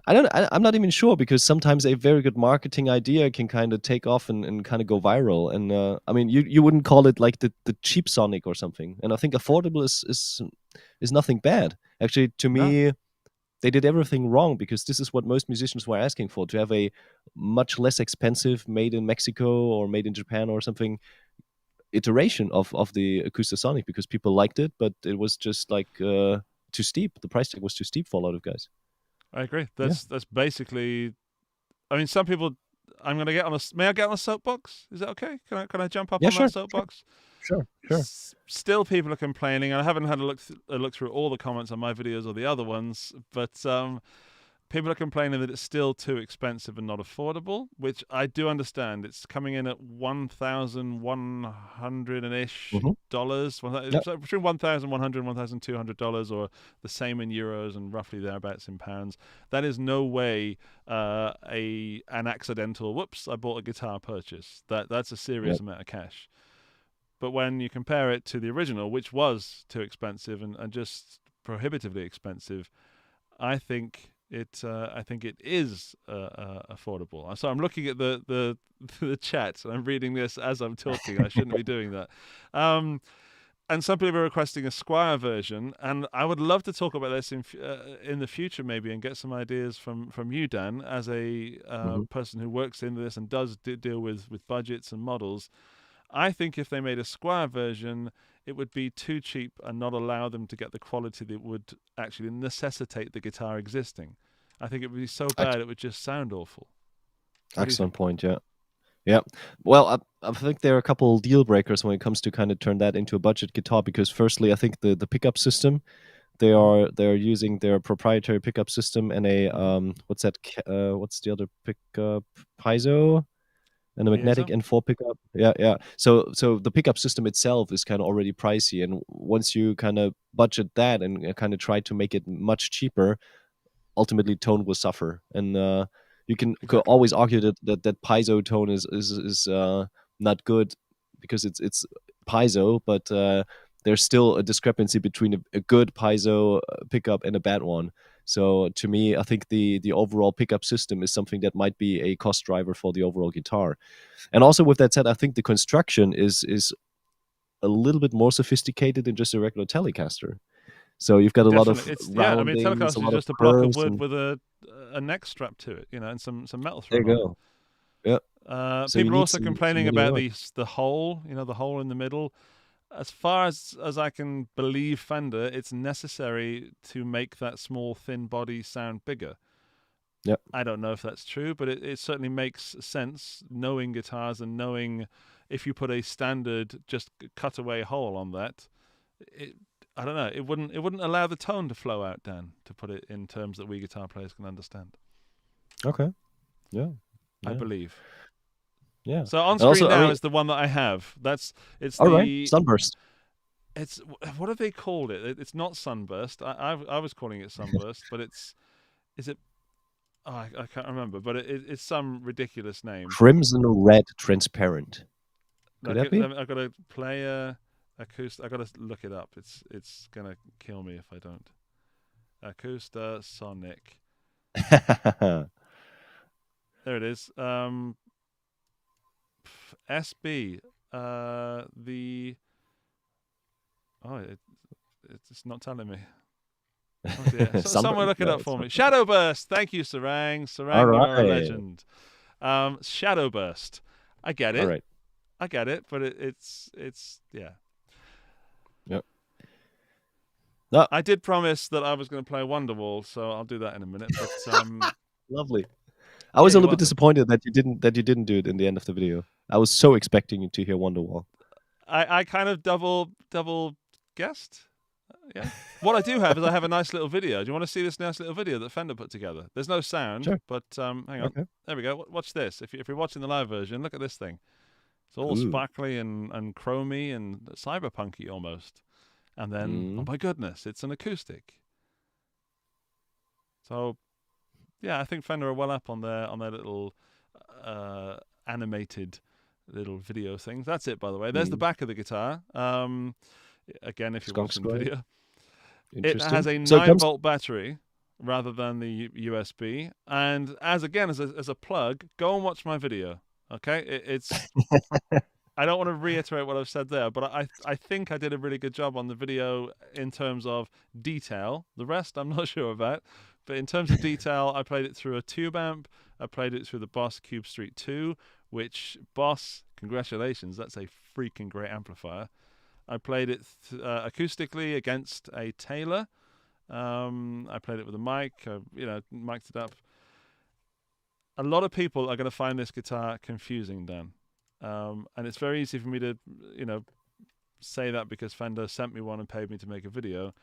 I'm not even sure, because sometimes a very good marketing idea can kind of take off and kind of go viral. And I mean, you wouldn't call it like the cheap Sonic or something. And I think affordable is nothing bad. Actually, to me, they did everything wrong, because this is what most musicians were asking for, to have a much less expensive, made in Mexico or made in Japan or something, iteration of the Acoustasonic, because people liked it, but it was just like too steep. The price tag was too steep for a lot of guys. I agree. That's basically. I mean, some people. I'm going to get on a. May I get on a soapbox? Is that okay? Can I jump up on that soapbox? Sure. Still, people are complaining, and I haven't had a look through all the comments on my videos or the other ones, but people are complaining that it's still too expensive and not affordable, which I do understand. It's coming in at $1,100 and ish dollars, between $1,100 and $1,200, or the same in euros and roughly thereabouts in pounds. That is no way an accidental whoops, I bought a guitar purchase. That's a serious amount of cash. But when you compare it to the original, which was too expensive and just prohibitively expensive, I think it is affordable. So I'm looking at the chat, and I'm reading this as I'm talking. I shouldn't be doing that. And some people are requesting a Squire version, and I would love to talk about this in the future maybe, and get some ideas from you, Dan, as a person who works in this and does deal with budgets and models. I think if they made a Squire version, it would be too cheap and not allow them to get the quality that would actually necessitate the guitar existing. I think it would be so bad it would just sound awful. Excellent point, yeah. Well, I think there are a couple deal breakers when it comes to kind of turn that into a budget guitar, because firstly, I think the pickup system, they're using their proprietary pickup system and a what's the other pickup, piezo, and a magnetic N4 pickup. Yeah. So the pickup system itself is kind of already pricey, and once you kind of budget that and kind of try to make it much cheaper, ultimately tone will suffer. And you can always argue that piezo tone is not good, because it's piezo, but there's still a discrepancy between a good piezo pickup and a bad one. So to me, I think the overall pickup system is something that might be a cost driver for the overall guitar. And also with that said, I think the construction is a little bit more sophisticated than just a regular Telecaster. So you've got a lot of roundings, Telecaster is just a block of wood with a neck strap to it, and some metal thrown. There you go. Yeah. So People you are need also some complaining MIDI about work. the hole, the hole in the middle. As far as I can believe Fender, it's necessary to make that small, thin body sound bigger. Yeah. I don't know if that's true, but it certainly makes sense knowing guitars and knowing if you put a standard just cutaway hole on that, I don't know, it wouldn't allow the tone to flow out, Dan, to put it in terms that we guitar players can understand. Okay. Yeah. I believe. Yeah. So on And screen also, I now mean, is the one that I have. It's all right, the Sunburst. it's what have they called it? It's not Sunburst. I was calling it Sunburst, but is it? Oh, I can't remember, but it's some ridiculous name. Crimson Red Transparent. Could that be? I've got to play acoustic. I've got to look it up. It's gonna kill me if I don't. Acoustic Sonic. There it is. SB. It's not telling me. Oh dear. Someone look it up for me. Shadowburst. Thank you, Sarang. Sarang, you are a legend. Shadowburst. I get it. All right. I get it, but it's yeah. Yep. No. I did promise that I was going to play Wonderwall, so I'll do that in a minute. But Lovely. I was a you're little bit welcome. disappointed that you didn't do it in the end of the video. I was so expecting you to hear Wonderwall. I kind of double guessed. Yeah. What I do have is I have a nice little video. Do you want to see this nice little video that Fender put together? There's no sound, Sure. but hang on. Okay. There we go. Watch this. If you're watching the live version, look at this thing. It's all Ooh. sparkly and chromy and cyberpunky almost. And then, oh my goodness, it's an acoustic. So, yeah, I think Fender are well up on their little animated little video things. That's it, by the way. There's the back of the guitar. Again, if you're watching the video. It has a 9-volt battery rather than the USB. And as a plug, go and watch my video. Okay? It's I don't want to reiterate what I've said there, but I think I did a really good job on the video in terms of detail. The rest I'm not sure about. But in terms of detail, I played it through a tube amp. I played it through the Boss Cube Street 2, which, Boss, congratulations, that's a freaking great amplifier. I played it acoustically against a Taylor. I played it with a mic, mic'd it up. A lot of people are going to find this guitar confusing, Dan. And it's very easy for me to, say that because Fender sent me one and paid me to make a video.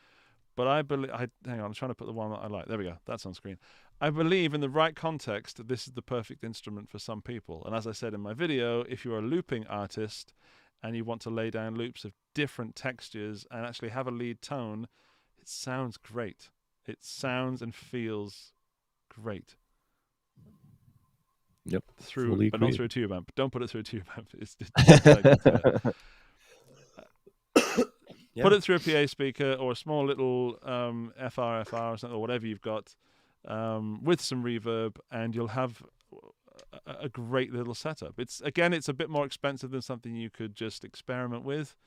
But I believe, hang on, I'm trying to put the one that I like. There we go. That's on screen. I believe in the right context, this is the perfect instrument for some people. And as I said in my video, if you're a looping artist and you want to lay down loops of different textures and actually have a lead tone, it sounds great. It sounds and feels great. Yep. But not through a tube amp. Don't put it through a tube amp. Put it through a PA speaker or a small little FR or something, or whatever you've got, with some reverb, and you'll have a great little setup. It's a bit more expensive than something you could just experiment with.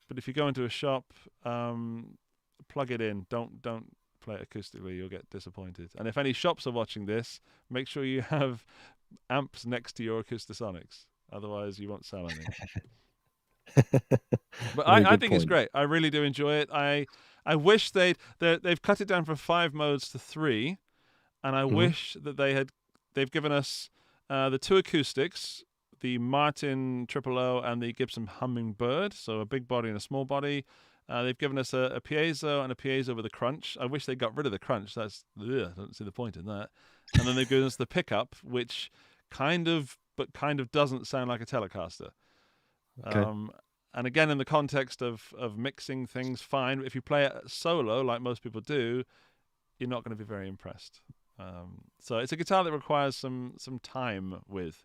But if you go into a shop, plug it in. Don't play it acoustically. You'll get disappointed. And if any shops are watching this, make sure you have amps next to your Acoustasonics. Otherwise, you won't sell any. But I think it's great. I really do enjoy it. I wish they've cut it down from 5 modes to 3, and I wish that they've given us the 2 acoustics, the Martin 000 and the Gibson Hummingbird, so a big body and a small body. They've given us a piezo and a piezo with a crunch. I wish they got rid of the crunch. I don't see the point in that. And then they've given us the pickup, which kind of doesn't sound like a Telecaster. Okay. And again, in the context of mixing things, fine. If you play it solo, like most people do, you're not going to be very impressed. So it's a guitar that requires some time with.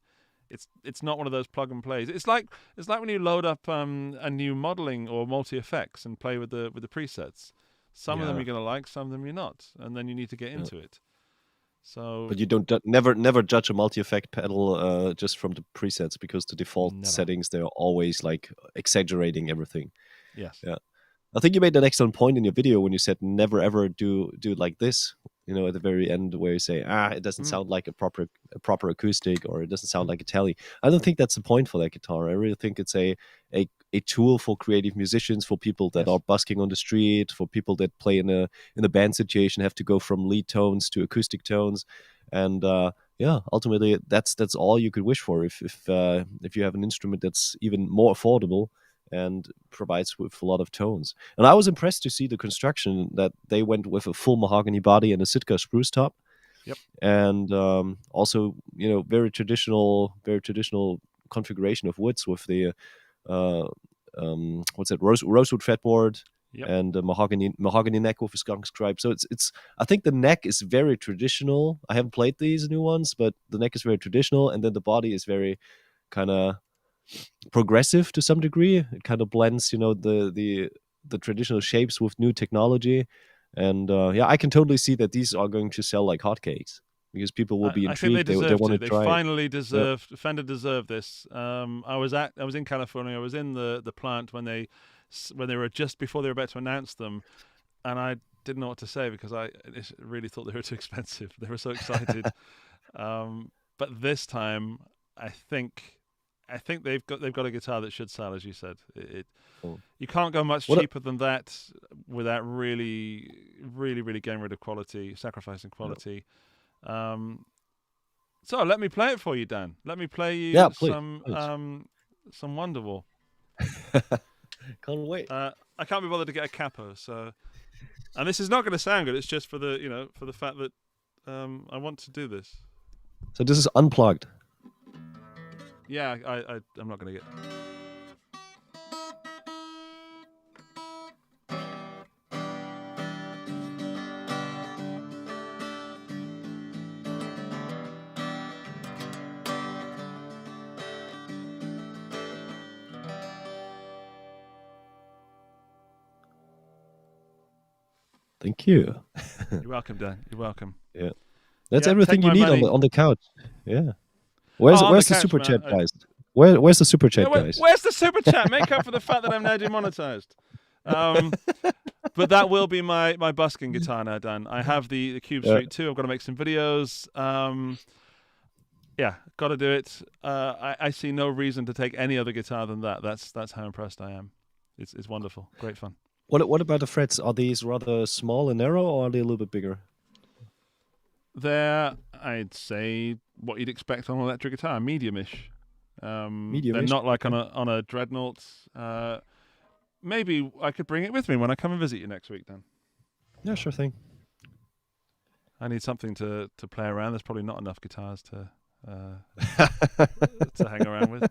It's not one of those plug and plays. It's like when you load up a new modeling or multi effects and play with the presets. Some of them you're going to like, some of them you're not, and then you need to get into it. So, but you don't never judge a multi-effect pedal just from the presets, because the default settings, they're always like exaggerating everything. Yes. Yeah. I think you made an excellent point in your video when you said never ever do it like this. at the very end where you say, it doesn't sound like a proper acoustic, or it doesn't sound like a tele. I don't think that's the point for that guitar. I really think it's a tool for creative musicians, for people that are busking on the street, for people that play in a band situation, have to go from lead tones to acoustic tones, and ultimately that's all you could wish for if you have an instrument that's even more affordable and provides with a lot of tones. And I was impressed to see the construction, that they went with a full mahogany body and a Sitka spruce top. Yep. And also, very traditional configuration of woods with the rosewood fretboard. Yep. And a mahogany neck with a skunk stripe. So it's I think the neck is very traditional. I haven't played these new ones, but the neck is very traditional, and then the body is very kind of progressive to some degree. It kind of blends, the traditional shapes with new technology, and I can totally see that these are going to sell like hotcakes, because people will be intrigued. I think they want to They try. finally deserve. Yep. Fender deserved this. I was in California. I was in the plant when they were just before they were about to announce them, and I didn't know what to say because I really thought they were too expensive. They were so excited. But this time, I think they've got a guitar that should sell, as you said. You can't go much cheaper than that without really, really, really getting rid of quality, sacrificing quality. No. So let me play it for you, Dan. Let me play you some Wonderwall. Can't wait. I can't be bothered to get a capo, and this is not going to sound good. It's just for the for the fact that I want to do this. So this is unplugged. Yeah, I'm not going to get. Thank you. You're welcome, Dan. You're welcome. Yeah, that's everything you need on the couch. Yeah. Where's the super chat, guys? Where's the super chat, guys? Where's the super chat? Make up for the fact that I'm now demonetized. But that will be my busking guitar now, Dan. I have the Cube Street 2. I've got to make some videos. Got to do it. I see no reason to take any other guitar than that. That's how impressed I am. It's wonderful. Great fun. What about the frets? Are these rather small and narrow, or are they a little bit bigger? They're, I'd say, what you'd expect on an electric guitar, medium-ish. Medium-ish. They're not like on a dreadnought. Maybe I could bring it with me when I come and visit you next week, Dan. Yeah, sure thing. I need something to play around. There's probably not enough guitars to hang around with.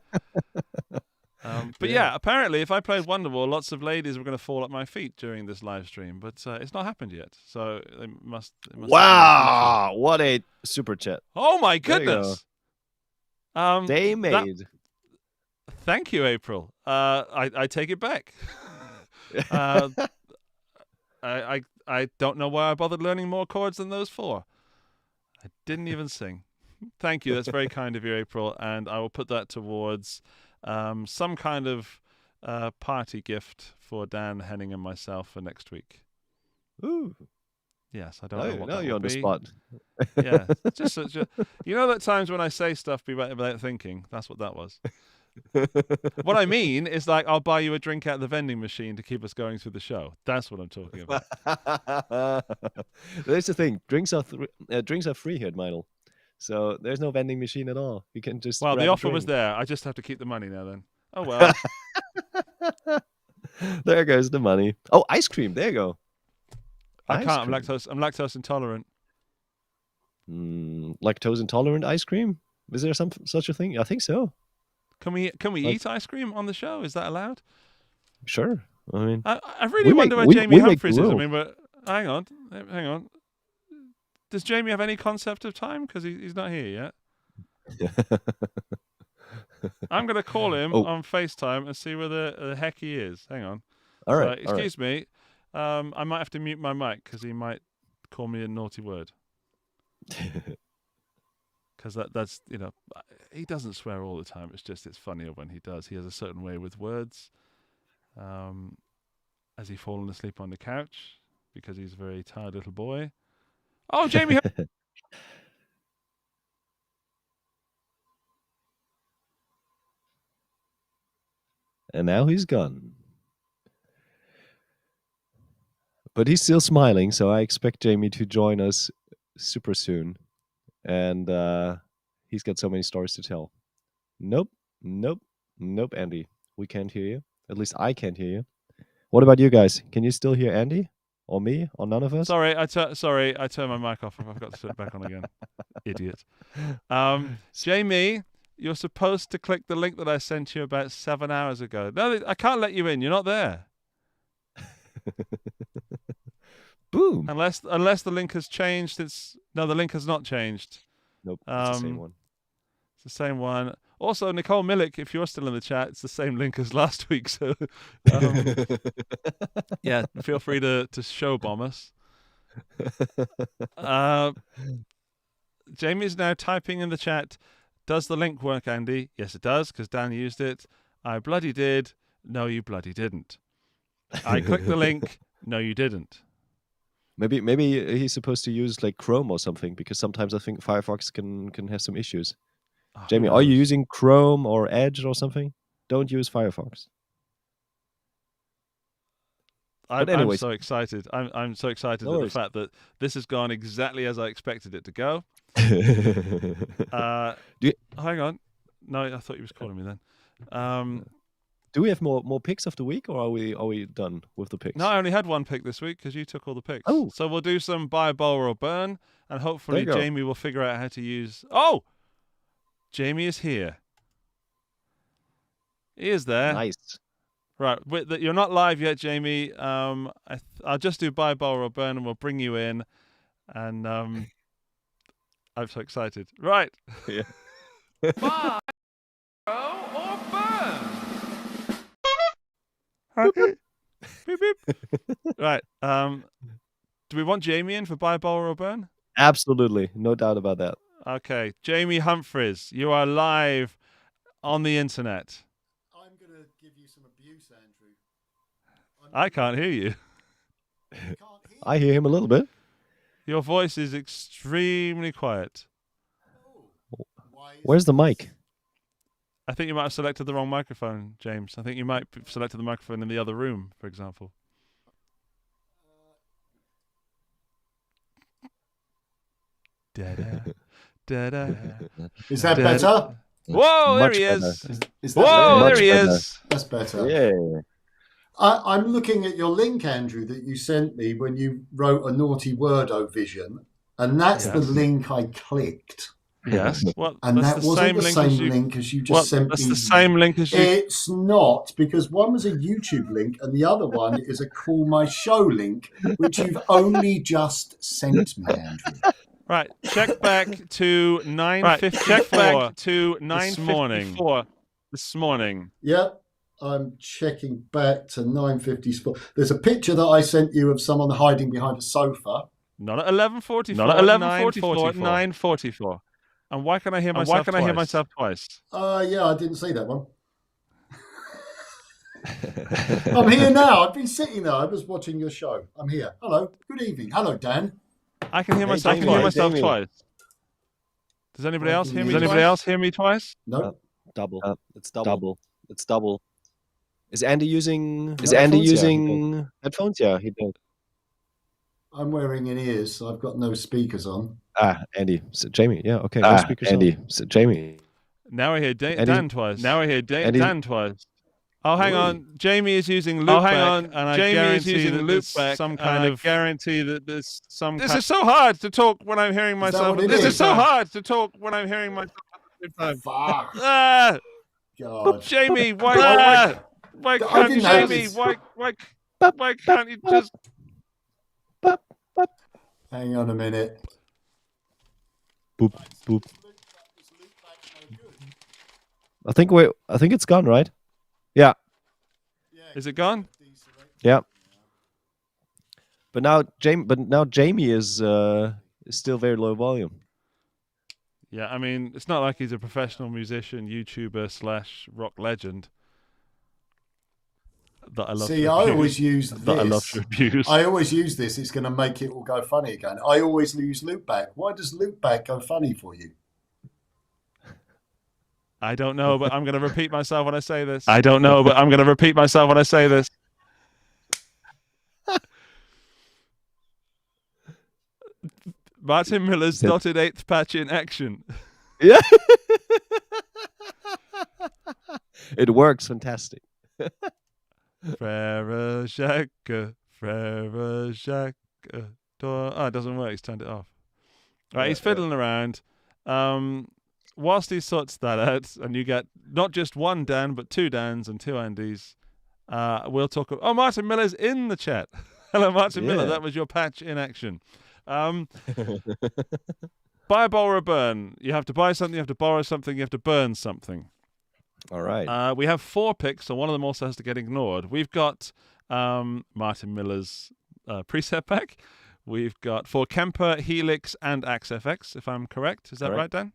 But apparently if I played Wonderwall, lots of ladies were going to fall at my feet during this live stream, but it's not happened yet. So it must wow, what a super chat. Oh my goodness. They made. Thank you, April. I take it back. I don't know why I bothered learning more chords than those 4. I didn't even sing. Thank you. That's very kind of you, April, and I will put that towards some kind of party gift for Dan, Henning, and myself for next week. Ooh. Yes, I don't know what that you're on be. the spot. Yeah, just that times when I say stuff without thinking. That's what that was. What I mean is, like, I'll buy you a drink out of the vending machine to keep us going through the show. That's what I'm talking about. That's the thing. Drinks are free here at Meinl. So there's no vending machine at all. You can just. Well, the offer was there. I just have to keep the money now. Then. Oh well. There goes the money. Oh, ice cream. There you go. I can't. I'm lactose intolerant. Lactose intolerant ice cream? Is there such a thing? I think so. Can we eat ice cream on the show? Is that allowed? Sure. I mean, I really wonder where Jamie Humphries is. I mean, but hang on. Does Jamie have any concept of time? Because he's not here yet. I'm going to call him on FaceTime and see where the heck he is. Hang on. All right. Excuse me. I might have to mute my mic because he might call me a naughty word. Because that's he doesn't swear all the time. It's funnier when he does. He has a certain way with words. Has he fallen asleep on the couch because he's a very tired little boy? Oh, Jamie. And now he's gone. But he's still smiling, so I expect Jamie to join us super soon. And he's got so many stories to tell. Nope, Andy. We can't hear you. At least I can't hear you. What about you guys? Can you still hear Andy? Or me? Or none of us? Sorry, I turned my mic off. I forgot to turn it back on again. Idiot. Jamie, you're supposed to click the link that I sent you about 7 hours ago. No, I can't let you in. You're not there. Boom. Unless the link has changed. The link has not changed. Nope, it's the same one. It's the same one. Also, Nicole Millick, if you're still in the chat, it's the same link as last week. So, yeah, feel free to show bomb us. Jamie's now typing in the chat. Does the link work, Andy? Yes, it does, because Dan used it. I bloody did. No, you bloody didn't. I clicked the link. No, you didn't. Maybe he's supposed to use like Chrome or something, because sometimes I think Firefox can have some issues. Oh, Jamie, are you using Chrome or Edge or something? Don't use Firefox. I'm so excited. I'm so excited at the fact that this has gone exactly as I expected it to go. Hang on. No, I thought you was calling me then. Do we have more picks of the week, or are we done with the picks? No, I only had one pick this week because you took all the picks. Oh. So we'll do some buy, borrow, or burn, and hopefully Jamie will figure out how to use... Oh! Jamie is here. He is there. Nice. Right, you're not live yet, Jamie. I'll just do buy, borrow, or burn, and we'll bring you in. And I'm so excited. Right. Yeah. Buy, borrow, or burn. Okay. Beep, beep. Right. Do we want Jamie in for buy, borrow, or burn? Absolutely, no doubt about that. Okay, Jamie Humphries, you are live on the internet. I'm going to give you some abuse, Andrew. I can't hear you. I hear him a little bit. Your voice is extremely quiet. Where's the mic? I think you might have selected the wrong microphone, James. I think you might have selected the microphone in the other room, for example. Da-da, da-da, Is that better? Whoa, there Much he better. is. Is that Whoa, better? there he better. is. That's better. Yeah. I'm looking at your link, Andrew, that you sent me when you wrote a naughty word, O Vision, and that's the link I clicked. Yes. Well, And that's that the wasn't same the link same as you. link as you just sent me. That's the same link as you. It's not, because one was a YouTube link and the other one is a Call My Show link, which you've only just sent me, Andrew. Right, check back to 9:54 this morning. Yep, I'm checking back to 9:54. There's a picture that I sent you of someone hiding behind a sofa. Not at 11:44. Not at 11:44. 9:44. And why can I hear myself? Twice? Yeah, I didn't see that one. I'm here now. I've been sitting there. I was watching your show. I'm here. Hello. Good evening. Hello, Dan. I can hear myself. Twice. Does anybody else hear me? Does anybody else hear me twice? No. Double. It's double. It's double. Is Andy using headphones? Yeah, he does. I'm wearing in ears, so I've got no speakers on. Andy. So Jamie. Yeah, okay. No speakers Andy. On. So Jamie. Now I hear Dan twice. Dan twice. Oh, hang on. Jamie is using loopback. And I guarantee that there's some kind of... guarantee that there's some This is so hard to talk when I'm hearing myself. This is so hard to talk when I'm hearing myself at the same time. Fuck. God. Jamie, why can't you, Jamie? Why can't you just... Hang on a minute. Boop, boop. I think it's gone, right? Yeah. Is it gone? Yeah. But now Jamie is still very low volume. Yeah, I mean, it's not like he's a professional musician, YouTuber / rock legend. that I love. See, to I abuse, always use that I love this. to abuse. I always use this. It's going to make it all go funny again. I always use loopback. Why does loopback go funny for you? I don't know, but I'm going to repeat myself when I say this. I don't know, but I'm going to repeat myself when I say this. Martin Miller's dotted eighth patch in action. Yeah. It works fantastic. Frère Jacques, Frère Jacques. Oh, it doesn't work. He's turned it off. Right, he's fiddling around. Whilst he sorts that out, and you get not just one Dan, but two Dans and two Andys, we'll talk. Oh, Martin Miller's in the chat. Hello, Martin Miller. That was your patch in action. Buy, borrow, burn. You have to buy something, you have to borrow something, you have to burn something. All right. We have 4 picks, so one of them also has to get ignored. We've got Martin Miller's preset pack. We've got for Kemper, Helix, and Axe FX, if I'm correct. Is that right, Dan?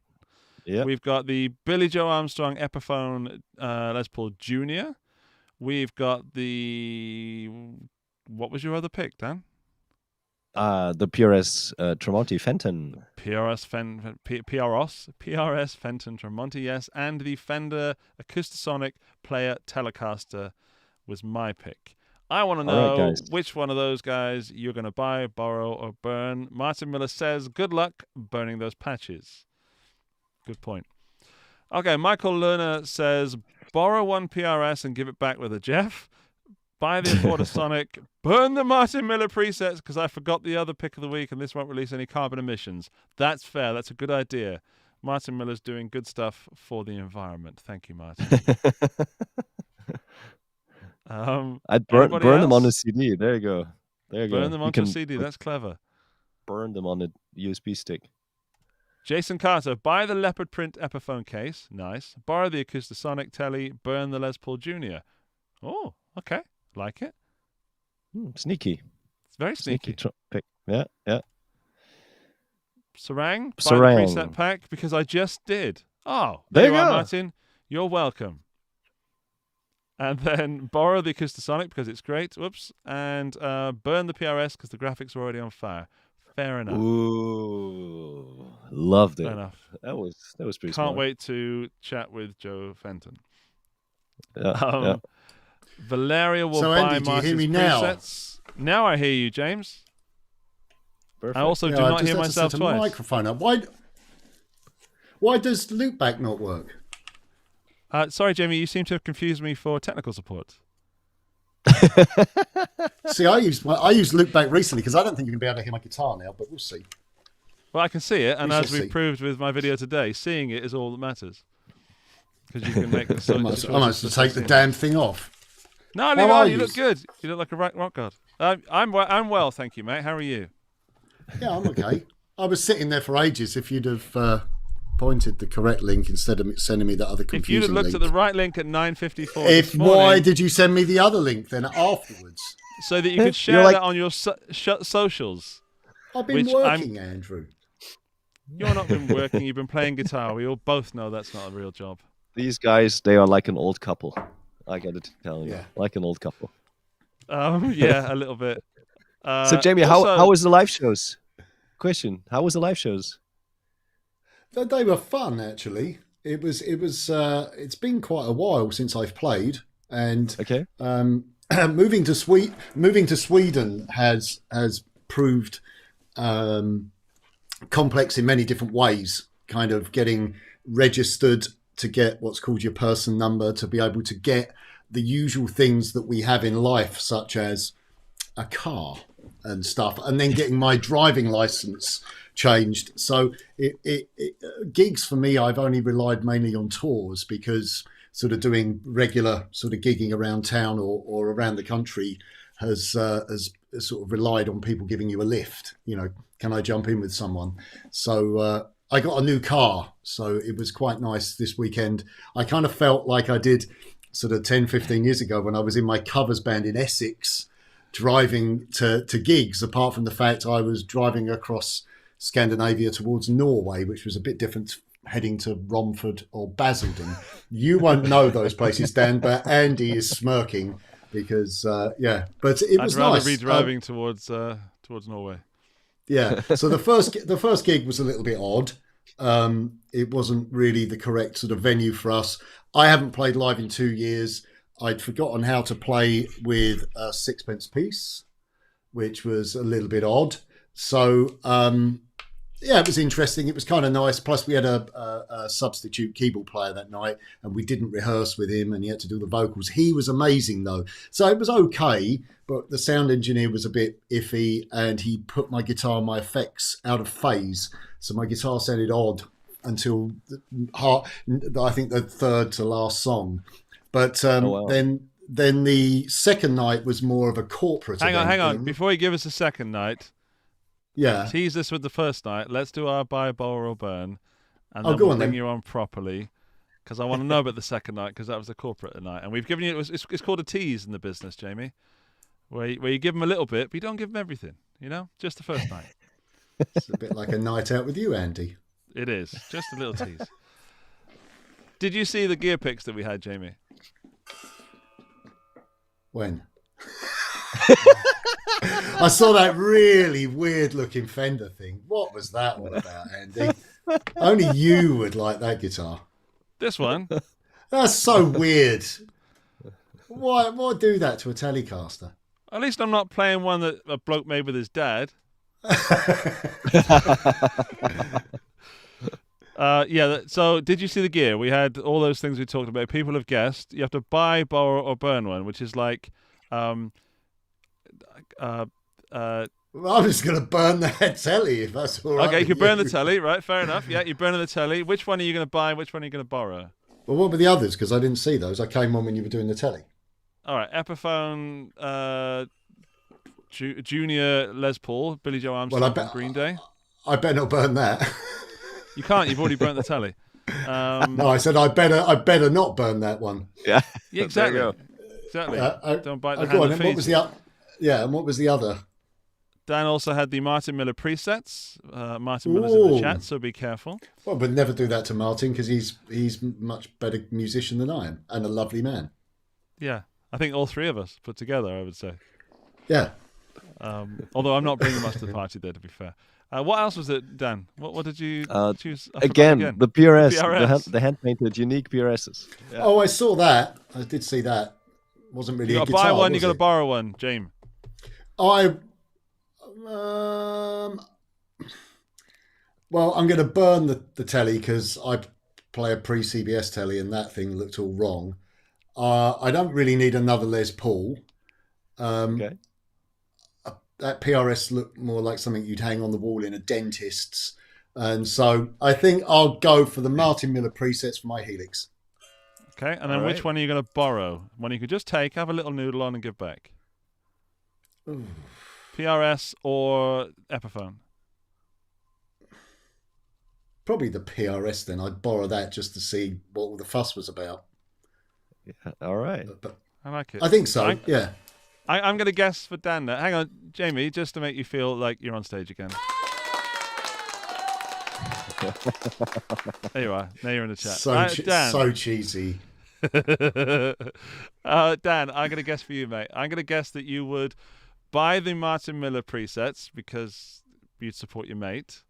Yeah. We've got the Billy Joe Armstrong Epiphone Les Paul Jr. We've got the... What was your other pick, Dan? The PRS Tremonti Fenton. PRS Fenton Tremonti, yes, and the Fender Acoustasonic Player Telecaster was my pick. I want to know which one of those guys you're going to buy, borrow, or burn. Martin Miller says, good luck burning those patches. Good point. Okay, Michael Lerner says, borrow one PRS and give it back with a Jeff. Buy the Acoustasonic, burn the Martin Miller presets because I forgot the other pick of the week and this won't release any carbon emissions. That's fair. That's a good idea. Martin Miller's doing good stuff for the environment. Thank you, Martin. I'd burn them on a CD. There you go. Burn them onto a CD. That's clever. Burn them on a USB stick. Jason Carter, buy the leopard print Epiphone case. Nice. Borrow the Acoustasonic telly. Burn the Les Paul Jr. Oh, okay. Like it. Sneaky. It's very sneaky. Pick. Yeah. Sarang, buy the preset pack because I just did. Oh, there you are, Martin. You're welcome. And then borrow the Acoustasonic because it's great. Whoops. And burn the PRS because the graphics are already on fire. Fair enough. Ooh, loved it. Fair enough. That was pretty. Can't smart. wait to chat with Joe Fenton. Yeah. Valeria will So, buy Andy, do you Martin's hear me now? presets. Now I hear you, James. Perfect. I also do not hear myself set twice. The microphone up. Why does loopback not work? Sorry, Jamie, you seem to have confused me for technical support. See, I used loopback recently because I don't think you're going to be able to hear my guitar now, but we'll see. Well, I can see it, and We as shall we've see. proved with my video today, seeing it is all that matters. Because you can make the I might have to take the damn thing off. No, leave it on. You look good. You look like a rock god. I'm well, thank you, mate. How are you? Yeah, I'm okay. I was sitting there for ages. If you'd have pointed the correct link instead of sending me that other confusing If you'd have looked link. at the right link at 9:54 this Why morning, did you send me the other link then afterwards? so that you could share that on your socials. I've been working, Andrew. You've not been working. You've been playing guitar. We all both know that's not a real job. These guys, they are like an old couple. I got to tell you, Yeah. like an old couple. Yeah, a little bit. So, Jamie, how was the live shows? Question: how was the live shows? They were fun, actually. It's been quite a while since I've played, and moving to Sweden has proved complex in many different ways. Kind of getting registered to get what's called your person number, to be able to get the usual things that we have in life, such as a car and stuff, and then getting my driving license changed. So gigs for me, I've only relied mainly on tours, because sort of doing regular sort of gigging around town or around the country has sort of relied on people giving you a lift. Can I jump in with someone? So I got a new car, so it was quite nice this weekend. I kind of felt like I did sort of 10, 15 years ago when I was in my covers band in Essex, driving to gigs, apart from the fact I was driving across Scandinavia towards Norway, which was a bit different, heading to Romford or Basildon. You won't know those places, Dan, but Andy is smirking. because but it was I'd rather nice. be driving towards Norway. Yeah. So the first gig was a little bit odd. It wasn't really the correct sort of venue for us. I haven't played live in 2 years. I'd forgotten how to play with a sixpence piece, which was a little bit odd. So it was interesting. It was kind of nice. Plus, we had a substitute keyboard player that night, and we didn't rehearse with him, and he had to do the vocals. He was amazing, though. So it was okay, but the sound engineer was a bit iffy, and he put my guitar, my effects out of phase. So my guitar sounded odd until I think the third to last song. But then the second night was more of a corporate Hang event. on. Before you give us a second night, tease this with the first night. Let's do our buy, borrow, or burn, and then we'll bring you on properly, because I want to know about the second night, because that was the corporate night, and we've given you. It's called a tease in the business, Jamie, where you give them a little bit, but you don't give them everything. You know, just the first night. It's a bit like a night out with you, Andy. It is just a little tease. Did you see the gear picks that we had, Jamie? When? I saw that really weird looking Fender thing. What was that all about, Andy? Only you would like that guitar. This one? That's so weird. Why do that to a Telecaster? At least I'm not playing one that a bloke made with his dad. So did you see the gear? We had all those things we talked about. People have guessed. You have to buy, borrow, or burn one, which is like I'm just going to burn that telly if that's all right. Okay, you can burn the telly, right? Fair enough. Yeah, you're burning the telly. Which one are you going to buy? Which one are you going to borrow? Well, what were the others? Because I didn't see those. I came on when you were doing the telly. All right, Epiphone, Junior Les Paul, Billy Joe Armstrong from Green Day. I better not burn that. You can't. You've already burnt the telly. No, I said I better not burn that one. Yeah, exactly. Exactly. Don't bite the hand that feeds you. And what was the other? Dan also had the Martin Miller presets. Martin Miller's in the chat, so be careful. Well, but never do that to Martin, because he's much better musician than I am, and a lovely man. Yeah, I think all three of us put together, I would say. Yeah. Although I'm not bringing much to the party there, to be fair. What else was it, Dan? What did you choose? Again, the PRS. The hand-painted unique PRSs. Yeah. Oh, I saw that. I did see that. Wasn't really you a got to guitar, buy one, you got to it? borrow one, James. Well, I'm going to burn the telly, because I play a pre-CBS telly and that thing looked all wrong. I don't really need another Les Paul. Okay. That PRS looked more like something you'd hang on the wall in a dentist's. And so I think I'll go for the Martin Miller presets for my Helix. Okay, and then which one are you going to borrow? One you could just take, have a little noodle on and give back. Ooh. PRS or Epiphone? Probably the PRS then. I'd borrow that just to see what all the fuss was about. Yeah, all right. But I like it. I think so, yeah. I'm going to guess for Dan now. Hang on, Jamie, just to make you feel like you're on stage again. There you are. Now you're in the chat. Dan. So cheesy. Dan, I'm going to guess for you, mate. I'm going to guess that you would buy the Martin Miller presets because you'd support your mate.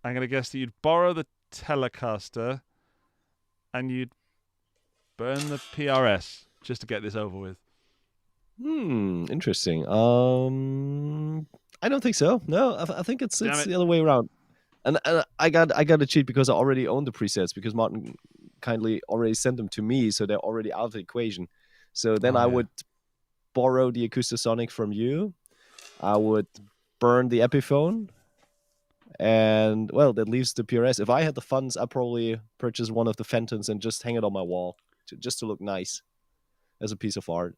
I'm going to guess that you'd borrow the Telecaster and you'd burn the PRS just to get this over with. Interesting. I don't think so. No, I think it's the other way around. And I got to cheat because I already own the presets, because Martin kindly already sent them to me, so they're already out of the equation. So then I would borrow the Acoustasonic from you. I would burn the Epiphone, and well, that leaves the PRS. If I had the funds, I'd probably purchase one of the Fentons and just hang it on my wall, just to look nice as a piece of art.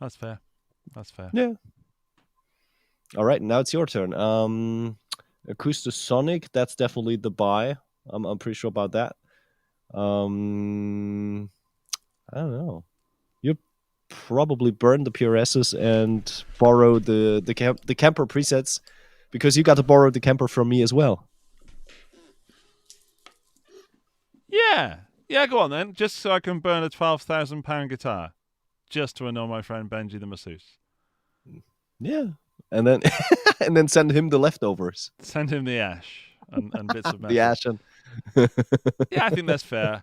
That's fair. Yeah. All right, now it's your turn. Acoustasonic, that's definitely the buy. I'm pretty sure about that. I don't know. You probably burn the PRSs and borrow the Kemper presets, because you got to borrow the Kemper from me as well. Yeah. Yeah, go on then. Just so I can burn a £12,000 guitar, just to annoy my friend Benji the masseuse. Yeah, and then and then send him the leftovers. Send him the ash and bits of metal. The ash and Yeah, I think that's fair.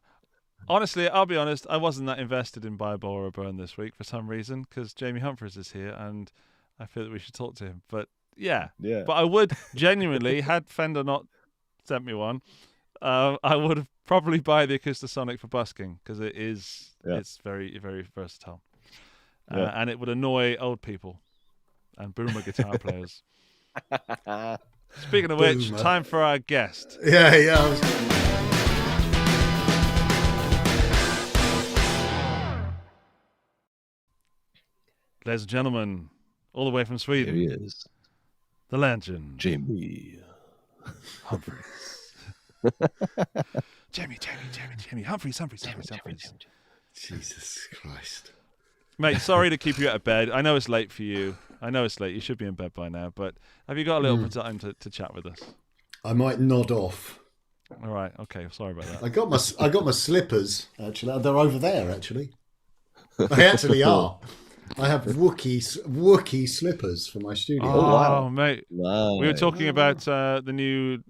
Honestly, I'll be honest, I wasn't that invested in Buy, Borrow, or Burn this week for some reason, because Jamie Humphries is here, and I feel that we should talk to him. But yeah. But I would genuinely, had Fender not sent me one, I would have probably buy the Acoustasonic for busking, because it's very, very versatile. And it would annoy old people and boomer guitar players. Speaking of which, time for our guest. Yeah. Ladies and gentlemen, all the way from Sweden, Here he is, the legend, Jamie Humphries. Jamie, Humphries. Jesus Christ. Mate, sorry to keep you out of bed. I know it's late for you. I know it's late. You should be in bed by now. But have you got a little bit of time to chat with us? I might nod off. All right. Okay. Sorry about that. I got my slippers, actually. They're over there, actually. They actually are. I have Wookiee slippers for my studio. Oh, wow, mate. Wow. We were talking about the new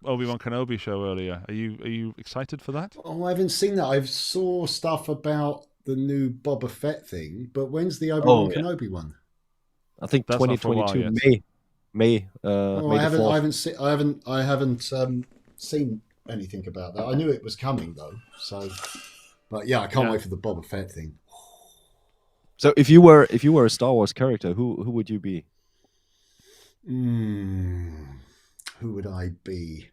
Obi-Wan Kenobi show earlier. Are you excited for that? Oh, I haven't seen that. I saw stuff about the new Boba Fett thing, but when's the Obi-Wan Kenobi one? I think That's 2022 May. Oh, May I the 4th. I haven't seen anything about that. I knew it was coming though. So, but yeah, I can't wait for the Boba Fett thing. So if you were a Star Wars character, who would you be? Who would I be?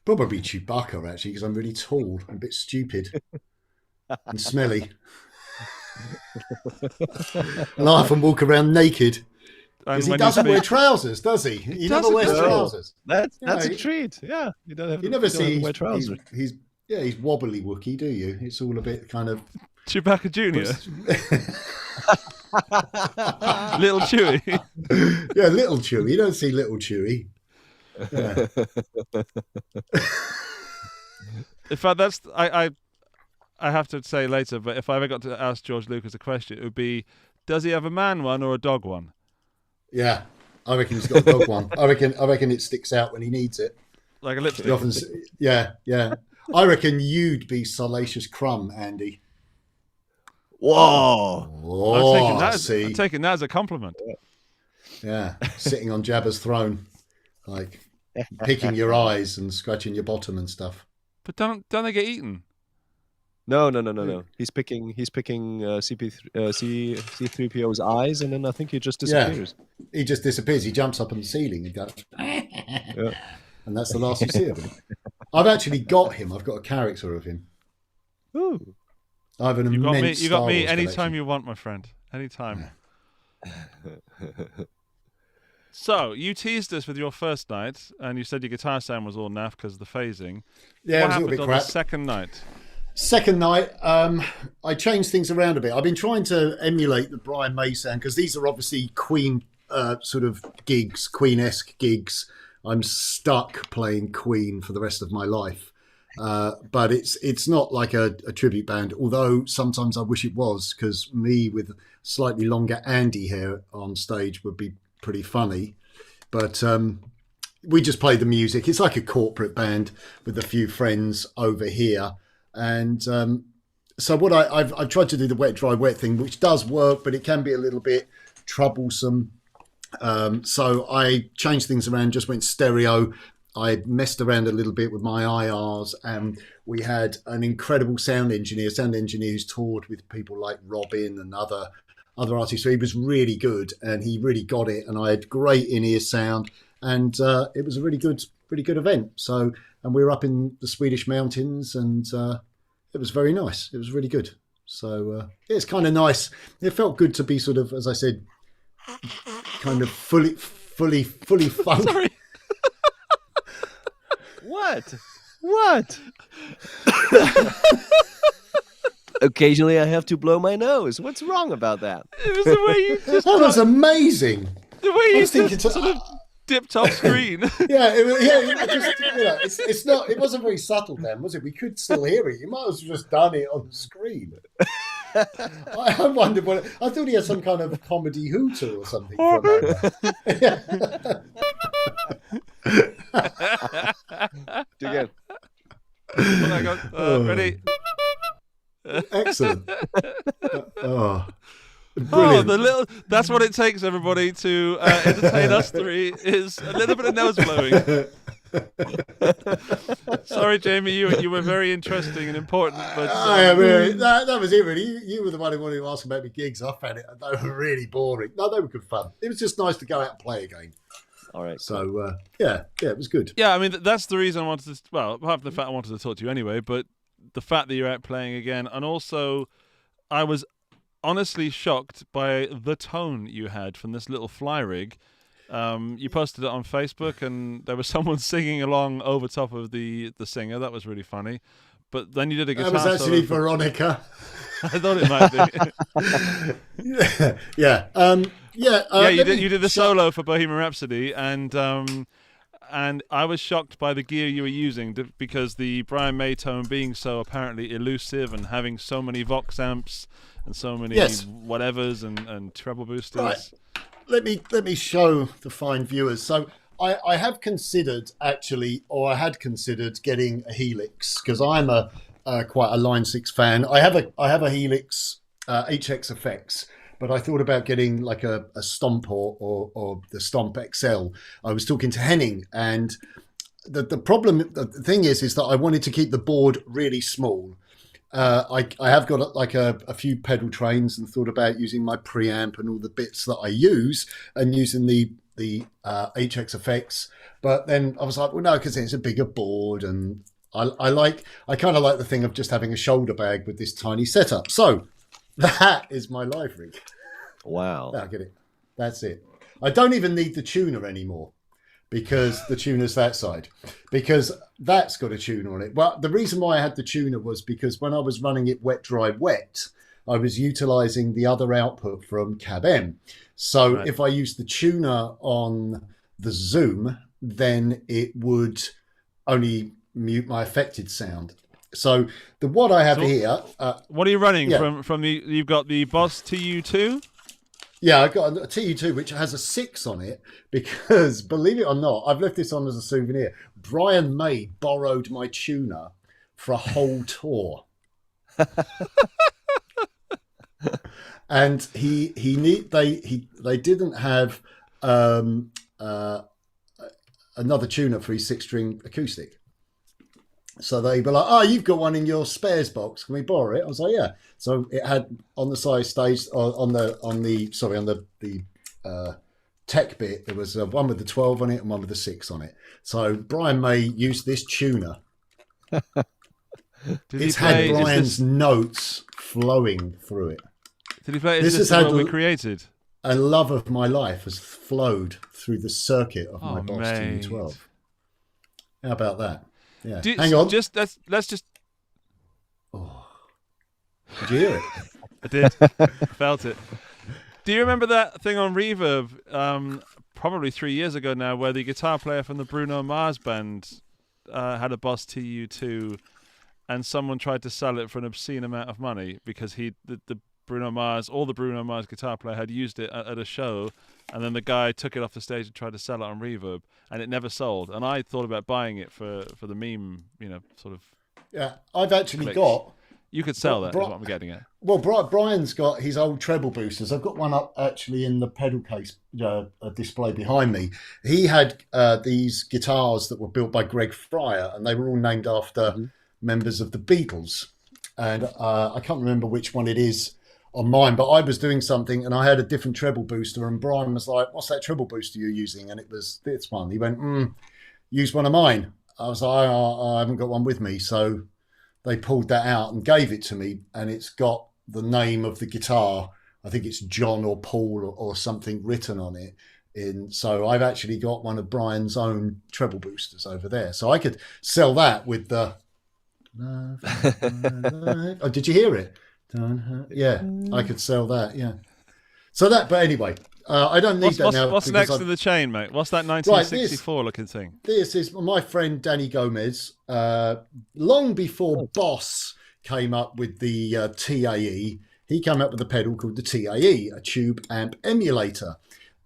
Probably Chewbacca, actually, because I'm really tall and a bit stupid and smelly. And I often walk around naked. Because he doesn't wear trousers, does he? He never wears trousers. That's a treat. Yeah, you don't have. You never see wear trousers. He's wobbly Wookiee, do you? It's all a bit kind of Chewbacca Jr. Little Chewie. Yeah, little Chewie. You don't see little Chewie. Yeah. In fact, that's I have to say later, but if I ever got to ask George Lucas a question, it would be, does he have a man one or a dog one? Yeah, I reckon he's got a dog one. I reckon it sticks out when he needs it. Like a lipstick. Yeah. I reckon you'd be Salacious Crumb, Andy. Whoa! I'm taking that as a compliment. Yeah, sitting on Jabba's throne, like picking your eyes and scratching your bottom and stuff. But don't they get eaten? No. He's picking C3PO's eyes, and then I think he just disappears. Yeah, he just disappears. He jumps up on the ceiling and goes, and that's the last you see of him. I've actually got him. I've got a character of him. Ooh. I have an immense You got me Star Wars anytime collection. you want, my friend. Anytime. So, you teased us with your first night, and you said your guitar sound was all naff because of the phasing. Yeah, What it was a little happened bit on crap. the second night? Second night, I changed things around a bit. I've been trying to emulate the Brian May sound because these are obviously Queen sort of gigs, Queen-esque gigs. I'm stuck playing Queen for the rest of my life. But it's not like a tribute band, although sometimes I wish it was, because me with slightly longer Andy hair on stage would be pretty funny. But we just play the music. It's like a corporate band with a few friends over here. And so what I've tried to do the wet, dry, wet thing, which does work, but it can be a little bit troublesome. So I changed things around, just went stereo. I messed around a little bit with my IRs, and we had an incredible sound engineer who's toured with people like Robin and other artists. So he was really good, and he really got it. And I had great in-ear sound, and it was a really good event. So, and we were up in the Swedish mountains, and it was very nice. It was really good. So it's kind of nice. It felt good to be sort of, as I said, kind of fully fun. Sorry. What? Occasionally I have to blow my nose. What's wrong about that? It was the way you just... That was amazing. The way I you was thinking just sort of dipped off screen. It's not. It wasn't very subtle then, was it? We could still hear it. You might as well just done it on the screen. I wondered what. I thought he had some kind of comedy hooter or something. Do again. Ready? Excellent. Oh, that's what it takes, everybody, to entertain us three, is a little bit of nose blowing. Sorry, Jamie, you were very interesting and important, but that was it really. You were the one who wanted to ask about the gigs. I found they were really boring. No, they were good fun. It was just nice to go out and play again. All right. So yeah, it was good. Yeah, I mean that's the reason I wanted to. Well, apart from the fact I wanted to talk to you anyway, but the fact that you're out playing again, and also I was honestly shocked by the tone you had from this little fly rig. You posted it on Facebook, and there was someone singing along over top of the singer. That was really funny. But then you did a guitar solo. That was actually for Veronica. I thought it might be. Yeah. You did the solo for Bohemian Rhapsody, and I was shocked by the gear you were using because the Brian May tone being so apparently elusive and having so many Vox amps and so many whatevers and treble boosters. Right. Let me show the fine viewers. So I have considered actually, or I had considered getting a Helix because I'm quite a Line 6 fan. I have a Helix HX Effects, but I thought about getting like a Stomp or the Stomp XL. I was talking to Henning, and the thing is that I wanted to keep the board really small. I have got like a few pedal trains and thought about using my preamp and all the bits that I use and using the HX Effects, but then I was like, well, no, because it's a bigger board, and I kind of like the thing of just having a shoulder bag with this tiny setup. So that is my live rig. Wow. I get it. That's it. I don't even need the tuner anymore because the tuner's that side, because that's got a tuner on it. Well, the reason why I had the tuner was because when I was running it wet, dry, wet, I was utilizing the other output from Cab M. So if I used the tuner on the Zoom, then it would only mute my affected sound. So what I have here... what are you running from the... You've got the Boss TU2? Yeah, I've got a TU2 which has a 6 on it because, believe it or not, I've left this on as a souvenir. Brian May borrowed my tuner for a whole tour. And they didn't have another tuner for his 6-string acoustic. So they were like, "Oh, you've got one in your spares box. Can we borrow it?" I was like, "Yeah." So it had on the side stage, on the tech bit, there was one with the 12 on it and one with the 6 on it. So Brian May used this tuner. It's had Brian's notes flowing through it. Did he play it? This has had what we created. A love of my life has flowed through the circuit of my Boss TU12. How about that? Yeah. Hang on. Let's just. Oh. Did you hear it? I did. I felt it. Do you remember that thing on Reverb, probably 3 years ago now, where the guitar player from the Bruno Mars band had a Boss TU2, and someone tried to sell it for an obscene amount of money because the Bruno Mars guitar player had used it at a show, and then the guy took it off the stage and tried to sell it on Reverb, and it never sold. And I thought about buying it for the meme, sort of. Yeah, I've actually got. You could sell that. Is what I'm getting at. Well, Brian's got his old treble boosters. I've got one up actually in the pedal case display behind me. He had these guitars that were built by Greg Fryer, and they were all named after members of the Beatles. And I can't remember which one it is on mine, but I was doing something and I had a different treble booster, and Brian was like, "What's that treble booster you're using?" And it was this one. He went, "Use one of mine." I was like, I haven't got one with me. So they pulled that out and gave it to me, and it's got the name of the guitar. I think it's John or Paul or something written on it. So I've actually got one of Brian's own treble boosters over there. So I could sell that with the... Did you hear it? Yeah, I could sell that, yeah. So but anyway, I don't need that now. What's because next in the chain, mate? What's that 1964 looking thing? This is my friend Danny Gomez. Long before Boss came up with the TAE, he came up with a pedal called the TAE, a tube amp emulator.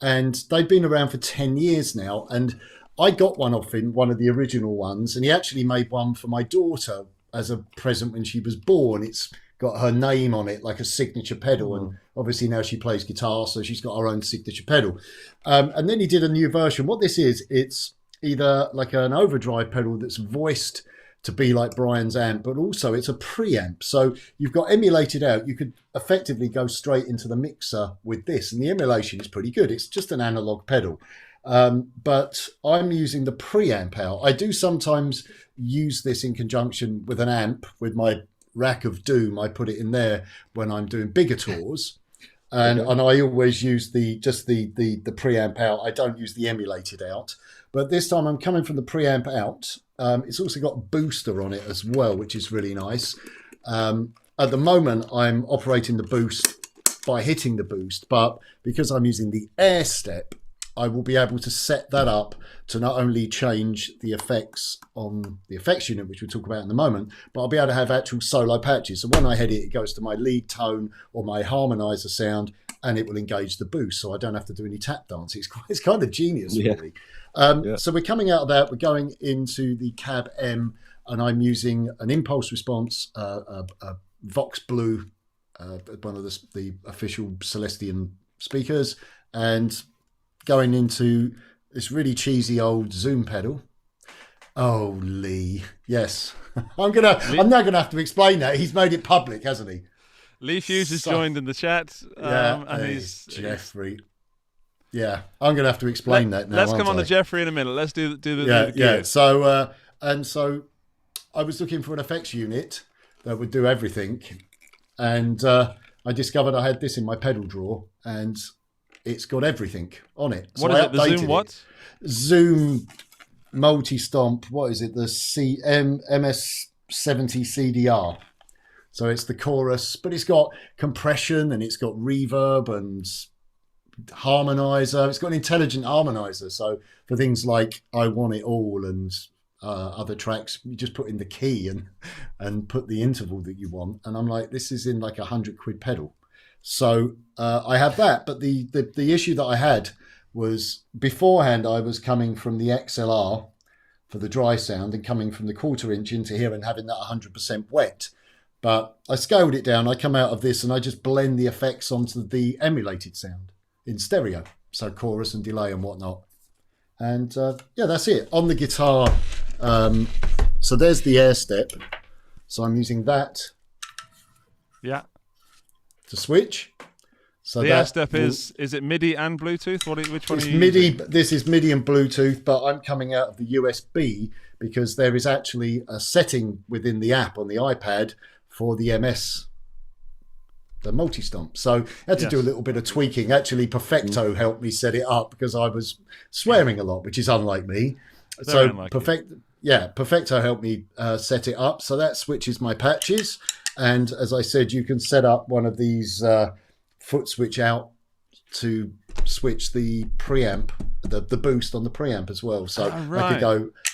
And they've been around for 10 years now. And I got one off him, one of the original ones. And he actually made one for my daughter as a present when she was born. It's got her name on it, like a signature pedal. And obviously now she plays guitar, so she's got her own signature pedal. And then he did a new version. What this is, it's either like an overdrive pedal that's voiced to be like Brian's amp, but also it's a preamp. So you've got emulated out. You could effectively go straight into the mixer with this, and the emulation is pretty good. It's just an analog pedal. But I'm using the preamp out. I do sometimes use this in conjunction with an amp, with my Rack of Doom. I put it in there when I'm doing bigger tours. And I always use the preamp out. I don't use the emulated out. But this time I'm coming from the preamp out. It's also got a booster on it as well, which is really nice. At the moment, I'm operating the boost by hitting the boost. But because I'm using the air step, I will be able to set that up to not only change the effects on the effects unit, which we'll talk about in a moment, but I'll be able to have actual solo patches. So when I hit it, it goes to my lead tone or my harmonizer sound, and it will engage the boost. So I don't have to do any tap dance. It's kind of genius, really. So we're coming out of that. We're going into the Cab M, and I'm using an impulse response, a Vox Blue, one of the official Celestian speakers, and going into this really cheesy old Zoom pedal. Oh, Lee. Yes. I'm now gonna have to explain that. He's made it public, hasn't he? Lee Hughes has joined in the chat. And he's Jeffrey. Yeah, I'm gonna have to explain that now. Let's come on to Jeffrey in a minute. Let's do the yeah. So I was looking for an effects unit that would do everything, and I discovered I had this in my pedal drawer, and it's got everything on it. So what is it? The Zoom what? Zoom multi-stomp. What is it? The MS70 CDR. So it's the chorus, but it's got compression and it's got reverb and harmonizer. It's got an intelligent harmonizer. So for things like I Want It All and other tracks, you just put in the key and put the interval that you want. And I'm like, this is in like £100 pedal. So I have that, but the issue that I had was beforehand I was coming from the XLR for the dry sound and coming from the 1/4 inch into here and having that 100% wet. But I scaled it down. I come out of this and I just blend the effects onto the emulated sound in stereo, so chorus and delay and whatnot. And that's it. On the guitar, so there's the air step. So I'm using that. Yeah. To switch. So the air step is it MIDI and Bluetooth? Which one are you MIDI. using? This is MIDI and Bluetooth, but I'm coming out of the USB because there is actually a setting within the app on the iPad for the MS, the multi-stomp. So I had to do a little bit of tweaking. Actually, Perfecto helped me set it up because I was swearing a lot, which is unlike me. Very unlike Perfecto helped me set it up. So that switches my patches. And as I said, you can set up one of these foot switch out to switch the preamp, the boost on the preamp as well. So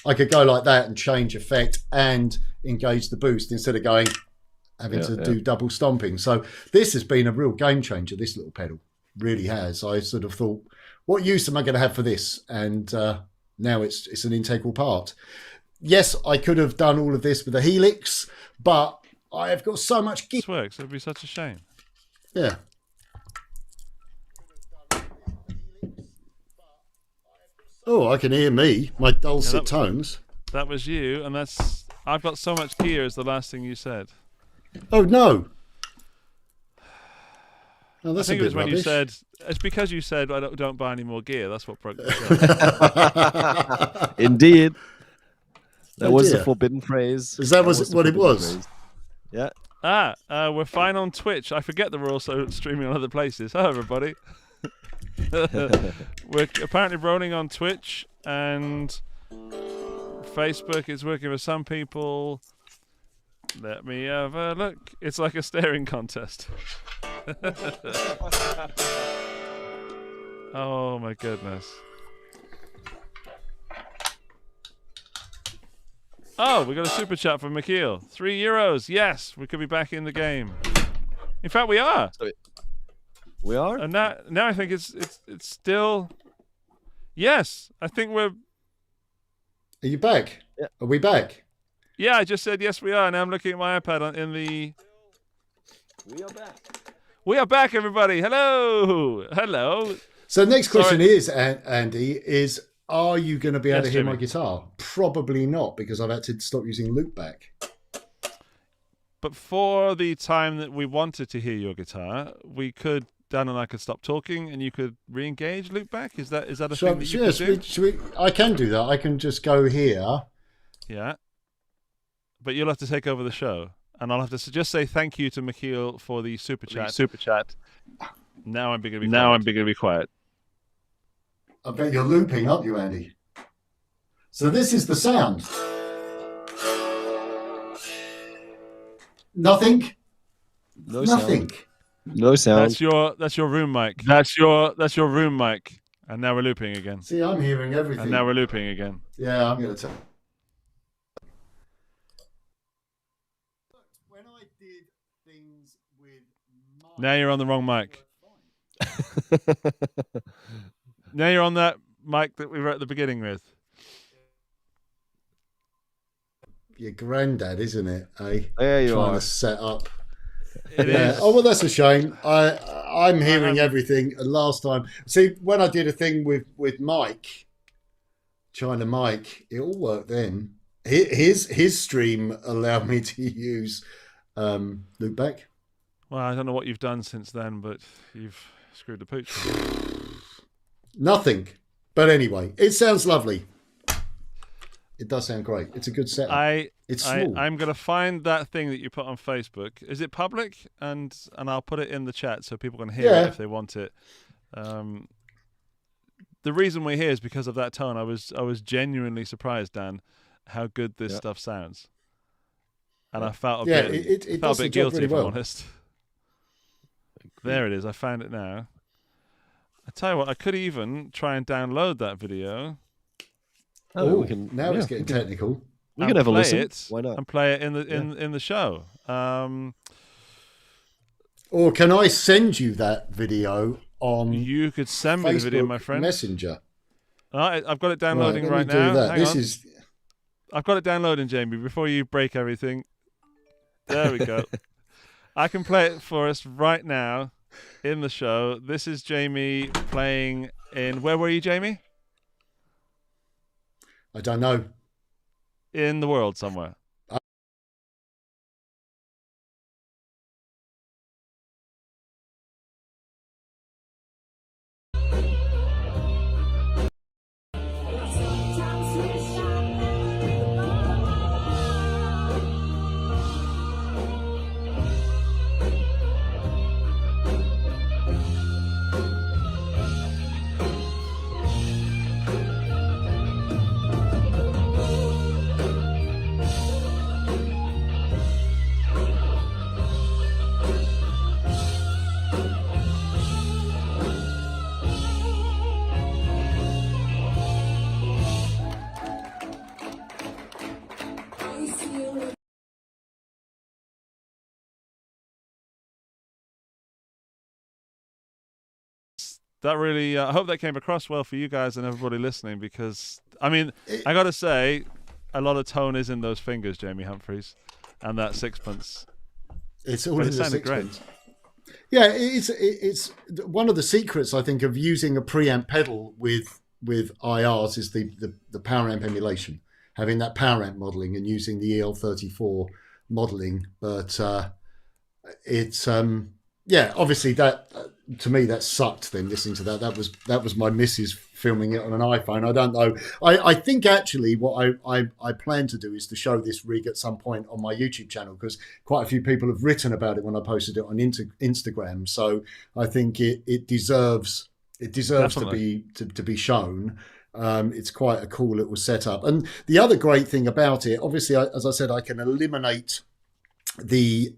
I could go like that and change effect and engage the boost instead of having to do double stomping. So this has been a real game changer, this little pedal. Really has. I sort of thought, what use am I going to have for this? And now it's an integral part. Yes, I could have done all of this with a Helix, but I have got so much gear. This works. It'd be such a shame. Yeah. Oh, I can hear me. My dulcet tones. That was you, and I've got so much gear is the last thing you said. Oh no. Oh, that's I think a it bit was when rubbish. you said, it's because you said I don't buy any more gear. That's what broke the show. Indeed. That was dear. the forbidden phrase. Is that what it was? Phrase. Yeah. We're fine on Twitch. I forget that we're also streaming on other places. Hello, everybody. We're apparently rolling on Twitch, and Facebook is working with some people. Let me have a look. It's like a staring contest. Oh my goodness. Oh, we got a super chat from Michiel. €3. Yes, we could be back in the game. In fact, we are. We are? And now I think it's still. Yes, I think we're. Are you back? Yeah. Are we back? Yeah, I just said yes, we are. Now I'm looking at my iPad in the. We are back. We are back, everybody. Hello, hello. So next question is, Andy, is are you going to be able to hear Jimmy. my guitar? Probably not, because I've had to stop using loopback. But for the time that we wanted to hear your guitar, Dan and I could stop talking, and you could re-engage loopback. Is that a thing that you could do? I can do that. I can just go here. Yeah. But you'll have to take over the show. And I'll have to just say thank you to Michiel for the super chat. Now I'm going to be quiet. I bet you're looping, aren't you, Andy? So this is the sound. Nothing. No Nothing. sound. No sound. That's your room mic. That's your room mic. And now we're looping again. See, I'm hearing everything. And now we're looping again. Yeah, I'm going to tell. When I did things with Now you're on the wrong mic. Now you're on that mic that we were at the beginning with. Your granddad, isn't it? Eh? There you Trying are. to set up. It is. Oh well, that's a shame. I'm hearing everything. And last time, see, when I did a thing with Mike, China Mike, it all worked then. His stream allowed me to use loopback. Well, I don't know what you've done since then, but you've screwed the pooch. Nothing. But anyway, it sounds lovely. It does sound great. It's a good setup. It's small. I'm going to find that thing that you put on Facebook. Is it public? And I'll put it in the chat so people can hear it if they want it. The reason we're here is because of that tone. I was genuinely surprised, Dan, how good this stuff sounds. And I felt a bit, it felt does a the bit job guilty, really if I'm well. honest. There it is. I found it now. I tell you what, I could even try and download that video. Oh, we can. now it's getting technical. We can have a play listen. it. Why not? And play it in the show. Or can I send you that video on You could send me the video, Facebook my friend. Messenger? I've got it downloading let right me do now. that. Hang This on. is I've got it downloading, Jamie. Before you break everything, there we go. I can play it for us right now in the show. This is Jamie playing in. Where were you, Jamie? I don't know. In the world somewhere. That really, I hope that came across well for you guys and everybody listening, because, I mean, I got to say, a lot of tone is in those fingers, Jamie Humphries, and that sixpence. It's all But in it the sounded sixpence. Yeah, it's one of the secrets, I think, of using a preamp pedal with IRs is the power amp emulation, having that power amp modeling and using the EL34 modeling. But it's obviously that to me that sucked. Then listening to that was my missus filming it on an iPhone. I don't know. I think actually what I plan to do is to show this rig at some point on my YouTube channel, because quite a few people have written about it when I posted it on Instagram. So I think it deserves Definitely. to be shown. It's quite a cool little setup. And the other great thing about it, obviously, as I said, I can eliminate the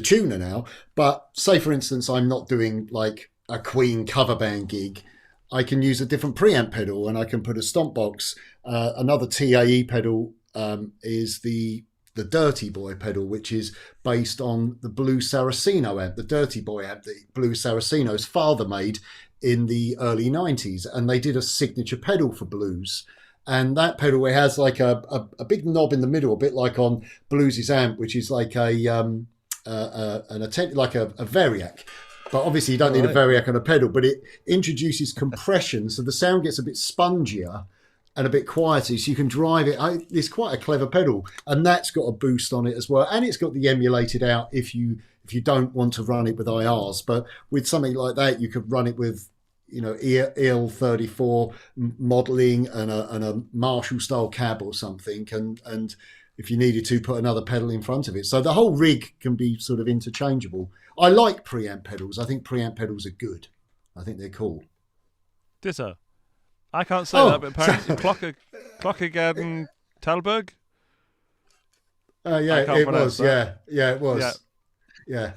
tuner now. But say, for instance, I'm not doing like a Queen cover band gig. I can use a different preamp pedal, and I can put a stomp box. Another TAE pedal is the Dirty Boy pedal, which is based on the Blue Saraceno amp, the Dirty Boy amp that Blue Saraceno's father made in the early 90s. And they did a signature pedal for blues. And that pedal, it has like a big knob in the middle, a bit like on Blues's amp, which is like like a variac. But obviously you don't need a variac on a pedal, but it introduces compression, so the sound gets a bit spongier and a bit quieter, so you can drive it. It's quite a clever pedal, and that's got a boost on it as well, and it's got the emulated out if you don't want to run it with IRs. But with something like that, you could run it with EL34 modelling and a Marshall style cab or something, and if you needed to, put another pedal in front of it. So the whole rig can be sort of interchangeable. I like preamp pedals. I think preamp pedals are good. I think they're cool. Ditto. I can't say that, but apparently Klockergarten Talberg. Yeah, it was. That. Yeah, it was. Yeah.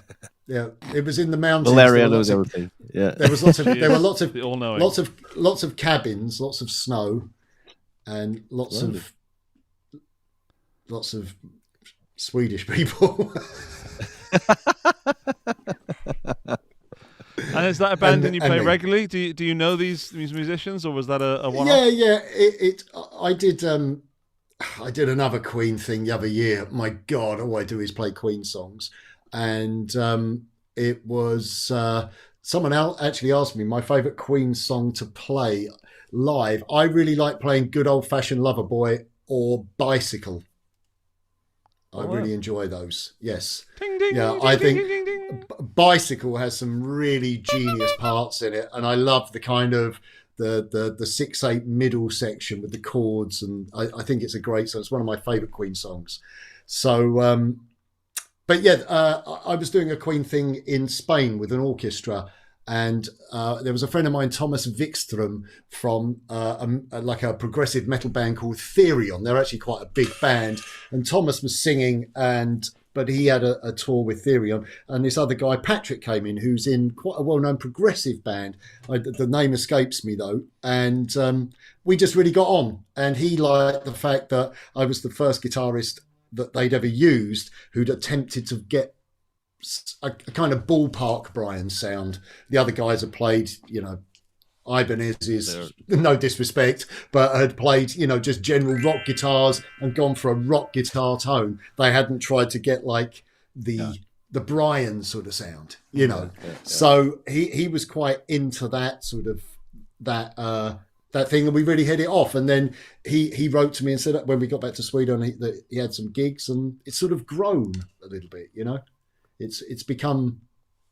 It was in the mountains. Valeria knows everything. Yeah, there was lots of. There were lots of all-knowing. lots of cabins, lots of snow, and lots of Swedish people. And is that a band that you play regularly? Do you know these musicians, or was that a one-off? Yeah. I did another Queen thing the other year. My God, all I do is play Queen songs, and it was someone else actually asked me my favourite Queen song to play live. I really like playing Good Old Fashioned Lover Boy or Bicycle. I really enjoy those. Yes. Ding, ding, yeah, ding, I ding, think ding, ding, ding. Bicycle has some really genius parts in it, and I love the kind of the 6/8 middle section with the chords, and I think it's a great song. It's one of my favourite Queen songs. So, but yeah, I was doing a Queen thing in Spain with an orchestra. And there was a friend of mine, Thomas Wikström, from like a progressive metal band called Therion. They're actually quite a big band. And Thomas was singing, but he had a tour with Therion. And this other guy, Patrick, came in, who's in quite a well-known progressive band. The name escapes me, though. And we just really got on. And he liked the fact that I was the first guitarist that they'd ever used who'd attempted to get a kind of ballpark Brian sound. The other guys had played, Ibanez's, no disrespect, but had played, just general rock guitars and gone for a rock guitar tone. They hadn't tried to get like the Brian sort of sound, So he was quite into that sort of that thing, and we really hit it off. And then he wrote to me and said that when we got back to Sweden that he had some gigs, and it's sort of grown a little bit, It's become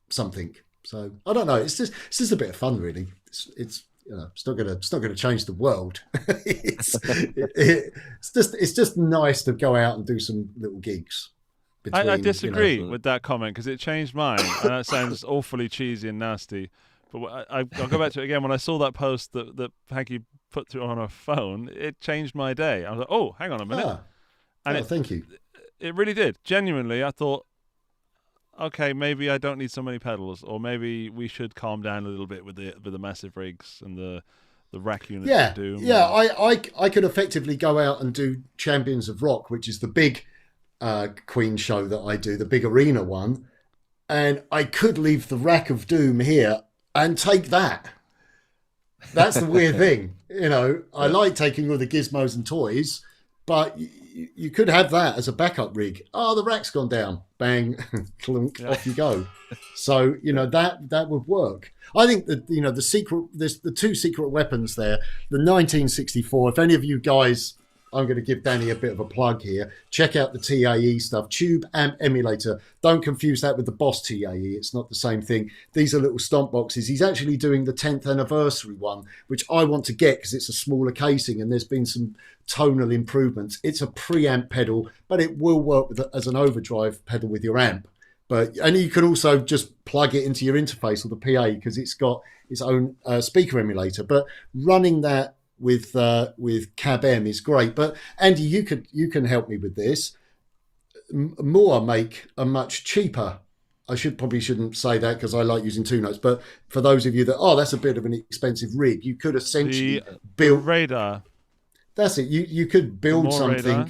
something. So I don't know. It's just a bit of fun, really. It's not gonna change the world. it's just nice to go out and do some little gigs. I disagree with that comment because it changed mine, and that sounds awfully cheesy and nasty. But I'll go back to it again. When I saw that post that Hanky put through on her phone, it changed my day. I was like, oh, hang on a minute. Thank you. It really did. Genuinely, I thought, okay, maybe I don't need so many pedals, or maybe we should calm down a little bit with the massive rigs and the rack units. I could effectively go out and do Champions of Rock, which is the big Queen show that I do, the big arena one, and I could leave the Rack of Doom here and take that. That's the weird thing, I like taking all the gizmos and toys, but you could have that as a backup rig. Oh, the rack's gone down. Bang, clunk, off you go. So, that would work. I think that, there's the two secret weapons there. The 1964, if any of you guys, I'm going to give Danny a bit of a plug here. Check out the TAE stuff. Tube Amp Emulator. Don't confuse that with the Boss TAE. It's not the same thing. These are little stomp boxes. He's actually doing the 10th anniversary one, which I want to get because it's a smaller casing and there's been some tonal improvements. It's a preamp pedal, but it will work as an overdrive pedal with your amp. And you can also just plug it into your interface or the PA because it's got its own speaker emulator. But running that with Cab M is great. But Andy, you can help me with this. Moore make a much cheaper I shouldn't say that because I like using two notes. But for those of you that, that's a bit of an expensive rig, you could essentially build radar. That's it. You could build radar.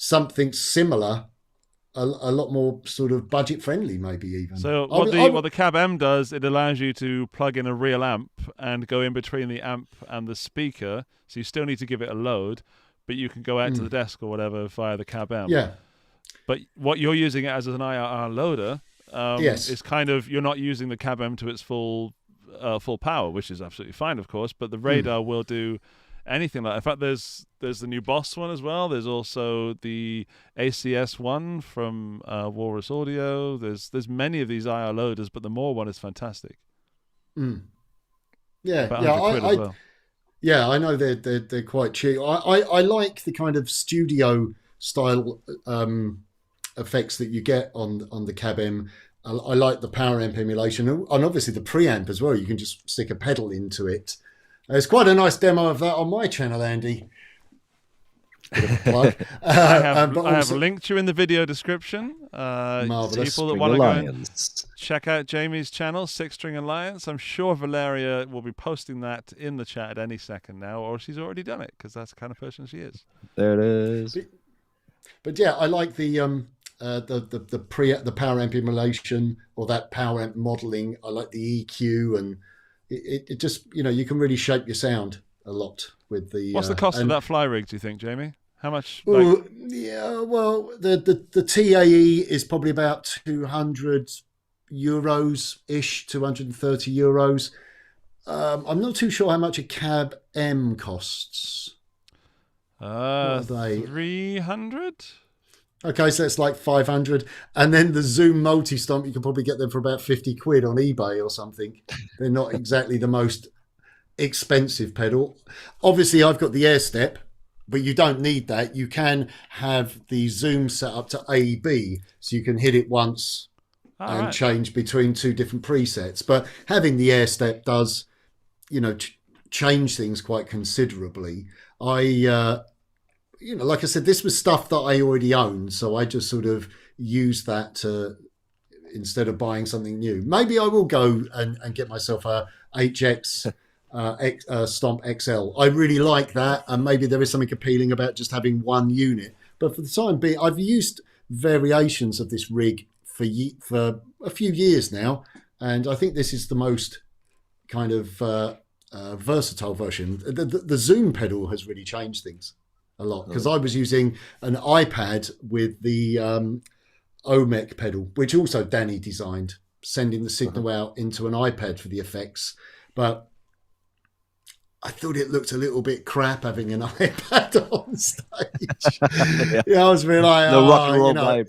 something similar, a lot more sort of budget friendly, maybe even. So what the Cab M does, it allows you to plug in a real amp and go in between the amp and the speaker. So you still need to give it a load, but you can go out to the desk or whatever via the Cab M. Yeah. But what you're using it as an IRR loader, yes, is kind of, you're not using the Cab M to its full power, which is absolutely fine, of course. But the radar will do anything like. In fact, there's the new Boss one as well. There's also the ACS one from Walrus Audio. There's many of these IR loaders, but the Moore one is fantastic. Yeah, I know they're quite cheap. I like the kind of studio style effects that you get on the Cab M. I like the power amp emulation, and obviously the preamp as well. You can just stick a pedal into it. There's quite a nice demo of that on my channel, Andy. Bit of a plug. I have linked you in the video description. Marvelous. People that want to go and check out Jamie's channel, Six String Alliance. I'm sure Valeria will be posting that in the chat at any second now, or she's already done it, because that's the kind of person she is. There it is. But yeah, I like the power amp emulation, or that power amp modeling. I like the EQ, and it just, you can really shape your sound a lot with the. What's the cost of that fly rig, do you think, Jamie? How much? Yeah, well, the TAE is probably about €200 ish, €230. I'm not too sure how much a Cab M costs. 300. Okay, so it's like 500, and then the Zoom Multi-Stomp, you can probably get them for about 50 quid on eBay or something. They're not exactly the most expensive pedal. Obviously, I've got the Air Step, but you don't need that. You can have the Zoom set up to A/B, so you can hit it once and change between two different presets. But having the Air Step does, change things quite considerably. Like I said, this was stuff that I already owned, so I just sort of used that to, instead of buying something new. Maybe I will go and get myself a HX Stomp XL. I really like that, and maybe there is something appealing about just having one unit. But for the time being, I've used variations of this rig for a few years now, and I think this is the most kind of versatile version. The Zoom pedal has really changed things a lot, because I was using an iPad with the OMEC pedal, which also Danny designed, sending the signal out into an iPad for the effects. But I thought it looked a little bit crap having an iPad on stage. I was really like, rock and roll vibe.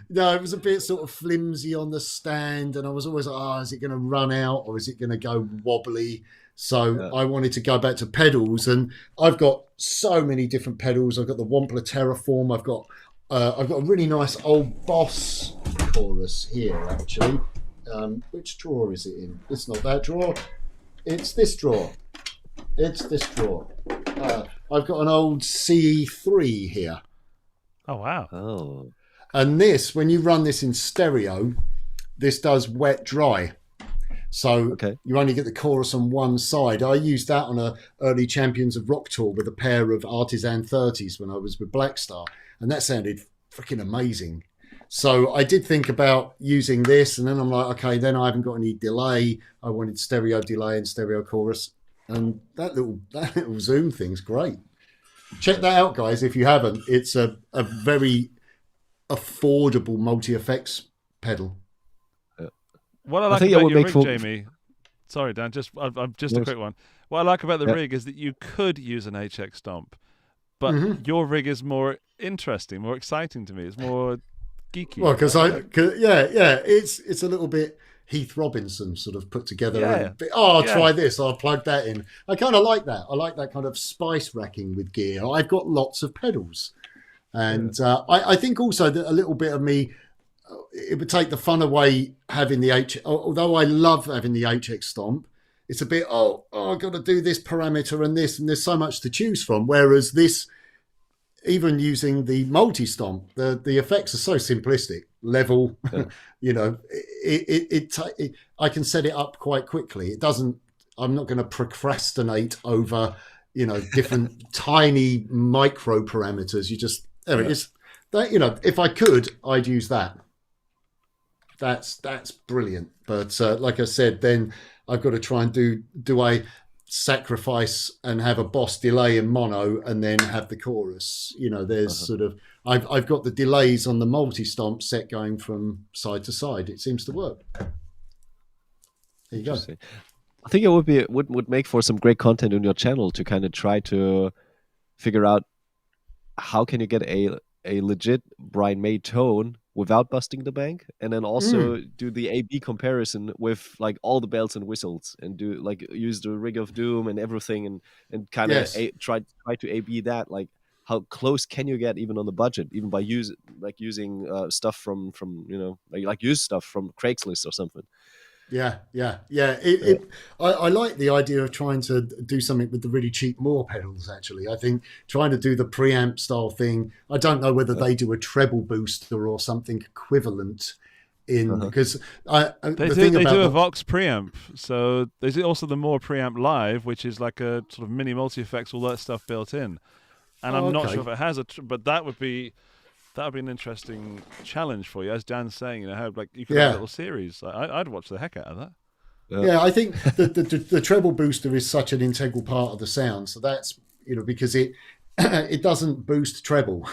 No, it was a bit sort of flimsy on the stand, and I was always like, is it going to run out, or is it going to go wobbly? So I wanted to go back to pedals, and I've got so many different pedals. I've got the Wampler Terraform. I've got a really nice old Boss chorus here, actually. Which drawer is it in? It's not that drawer. It's this drawer. It's this drawer. I've got an old CE3 here. Oh, wow. Oh. And this, when you run this in stereo, this does wet-dry. So you only get the chorus on one side. I used that on a early Champions of Rock tour with a pair of Artisan 30s when I was with Blackstar, and that sounded freaking amazing. So I did think about using this, and then I'm like, okay, then I haven't got any delay. I wanted stereo delay and stereo chorus, and that little Zoom thing's great. Check that out, guys, if you haven't. It's a very affordable multi-effects pedal. What I like about your rig, Jamie... Sorry, Dan, just a quick one. What I like about the rig is that you could use an HX Stomp, but your rig is more interesting, more exciting to me. It's more geeky. Well, because it's a little bit Heath Robinson sort of put together. I'll try this. I'll plug that in. I kind of like that. I like that kind of spice racking with gear. I've got lots of pedals, and I think also that a little bit of me. It would take the fun away having the although I love having the HX Stomp, it's a bit, I've got to do this parameter and this, and there's so much to choose from. Whereas this, even using the multi-stomp, the effects are so simplistic. Level, you know, I can set it up quite quickly. It doesn't. I'm not going to procrastinate over, you know, different tiny micro parameters. You just there it is. That, you know, if I could, I'd use that. That's brilliant. But like I said, then I've got to try and do I sacrifice and have a boss delay in mono and then have the chorus? You know, there's sort of I've got the delays on the multi-stomp set going from side to side. It seems to work. There you go. I think it would make for some great content on your channel to kind of try to figure out how can you get a legit Brian May tone without busting the bank, and then also do the A/B comparison with like all the bells and whistles, and do like use the Rig of Doom and everything, and kind of try to A/B that. Like, how close can you get even on the budget, even by using stuff from you know, like use stuff from Craigslist or something. Yeah. I like the idea of trying to do something with the really cheap Moore pedals. Actually, I think trying to do the preamp style thing. I don't know whether they do a treble booster or something equivalent in because they do a Vox preamp. So there's also the Moore preamp live, which is like a sort of mini multi effects, all that stuff built in. And I'm not sure if it has but that would be an interesting challenge for you, as Dan's saying. You know, how like you could have a little series. I'd watch the heck out of that. Yeah, I think the treble booster is such an integral part of the sound. So that's, you know, because it doesn't boost treble.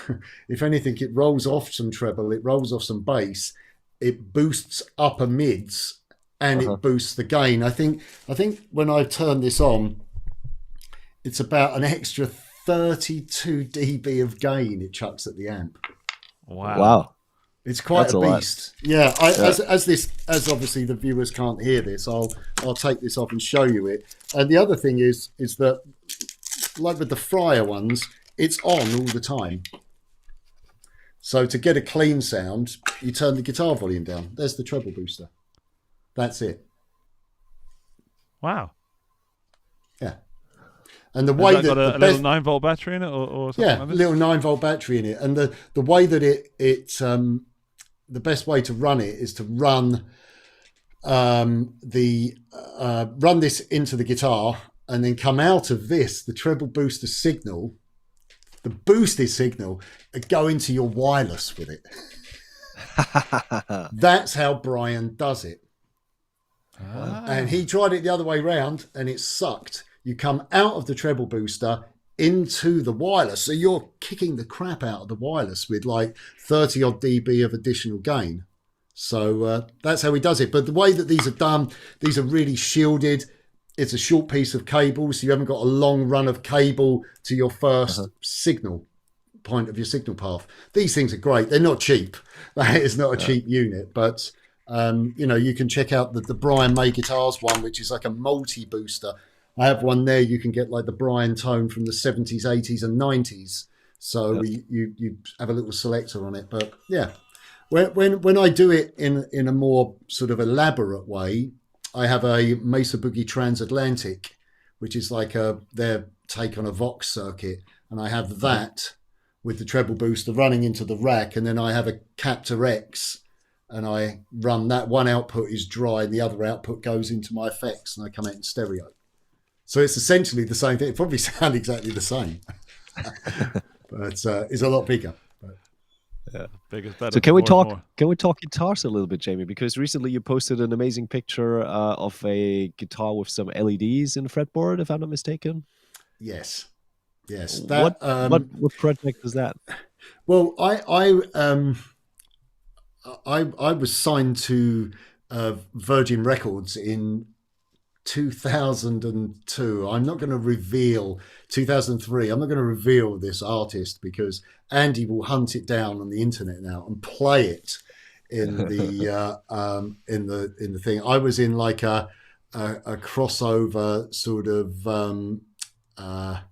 If anything, it rolls off some treble, it rolls off some bass, it boosts upper mids, and it boosts the gain. I think when I turn this on, it's about an extra 32 dB of gain it chucks at the amp. Wow. It's quite a beast. Yeah, as obviously the viewers can't hear this, I'll take this off and show you it. And the other thing is that, like with the Fryer ones, it's on all the time. So to get a clean sound, you turn the guitar volume down. There's the treble booster. That's it. Wow. Yeah. And the way that got a little 9-volt battery in it, or something like this? Little 9-volt battery in it, and the way that the best way to run it is to run run this into the guitar, and then come out of this, the treble booster signal, the boosted signal, and go into your wireless with it. That's how Brian does it. And he tried it the other way round, and it sucked. You come out of the treble booster into the wireless. So you're kicking the crap out of the wireless with like 30 odd dB of additional gain. So that's how he does it. But the way that these are done, these are really shielded. It's a short piece of cable, so you haven't got a long run of cable to your first signal point of your signal path. These things are great. They're not cheap. That is not a cheap unit, but you know, you can check out the Brian May Guitars one, which is like a multi-booster. I have one there. You can get like the Brian tone from the 70s, 80s, and 90s. So you have a little selector on it. But yeah, when I do it in a more sort of elaborate way, I have a Mesa Boogie Transatlantic, which is like their take on a Vox circuit, and I have that with the treble booster running into the rack, and then I have a Captor X, and I run that. One output is dry, and the other output goes into my effects, and I come out in stereo. So it's essentially the same thing. It probably sounds exactly the same, but it's a lot bigger. Yeah, bigger, better. So can we talk guitars a little bit, Jamie? Because recently you posted an amazing picture of a guitar with some LEDs in the fretboard, if I'm not mistaken. Yes. What project is that? Well, I was signed to Virgin Records in 2002. I'm not going to reveal 2003. I'm not going to reveal this artist because Andy will hunt it down on the internet now and play it in the in the thing. I was in like a crossover sort of I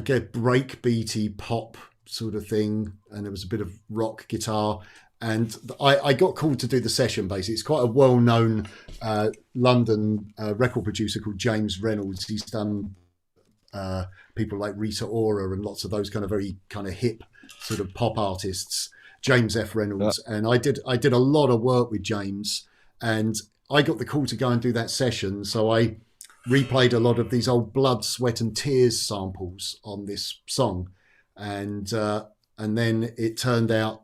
get breakbeaty pop sort of thing, and there was a bit of rock guitar. And I got called to do the session, basically. It's quite a well-known London record producer called James Reynolds. He's done people like Rita Ora and lots of those kind of very kind of hip sort of pop artists, James F. Reynolds. And I did a lot of work with James, and I got the call to go and do that session. So I replayed a lot of these old Blood, Sweat and Tears samples on this song. And then it turned out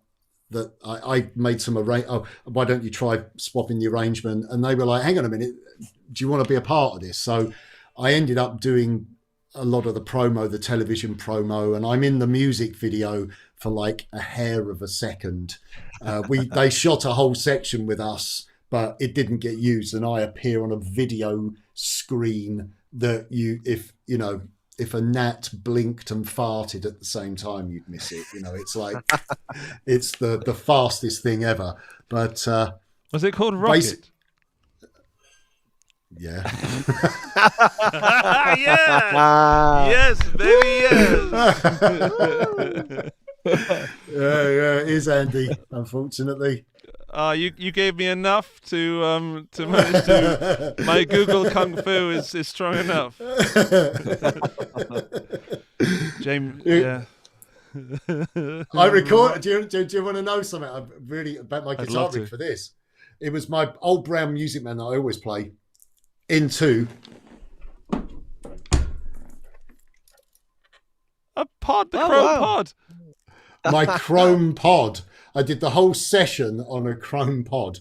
that I made some why don't you try swapping the arrangement? And they were like, hang on a minute, do you want to be a part of this? So I ended up doing a lot of the promo, the television promo, and I'm in the music video for like a hair of a second. They shot a whole section with us, but it didn't get used, and I appear on a video screen that if a gnat blinked and farted at the same time, you'd miss it. It's like it's the fastest thing ever. But was it called Rocket? Yeah. Yeah. Yes, baby, yes. Yeah, it is, Andy, unfortunately. You gave me enough to manage to. My Google Kung Fu is strong enough. James, yeah. I record. Do you want to know something about my guitar love rig to. for this? It was my old brown Music Man that I always play into. A pod, the Chrome pod. My Chrome pod. I did the whole session on a Chrome pod.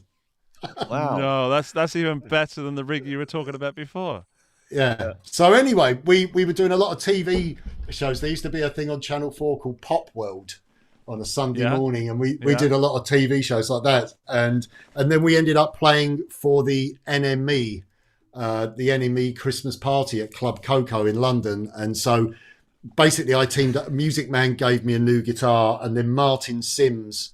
Wow. No, that's even better than the rig you were talking about before. Yeah. So anyway, we were doing a lot of TV shows. There used to be a thing on Channel 4 called Pop World on a Sunday morning, and we did a lot of TV shows like that. And then we ended up playing for the NME Christmas party at Club Coco in London. And so basically I teamed up. Music Man gave me a new guitar, and then Martin Sims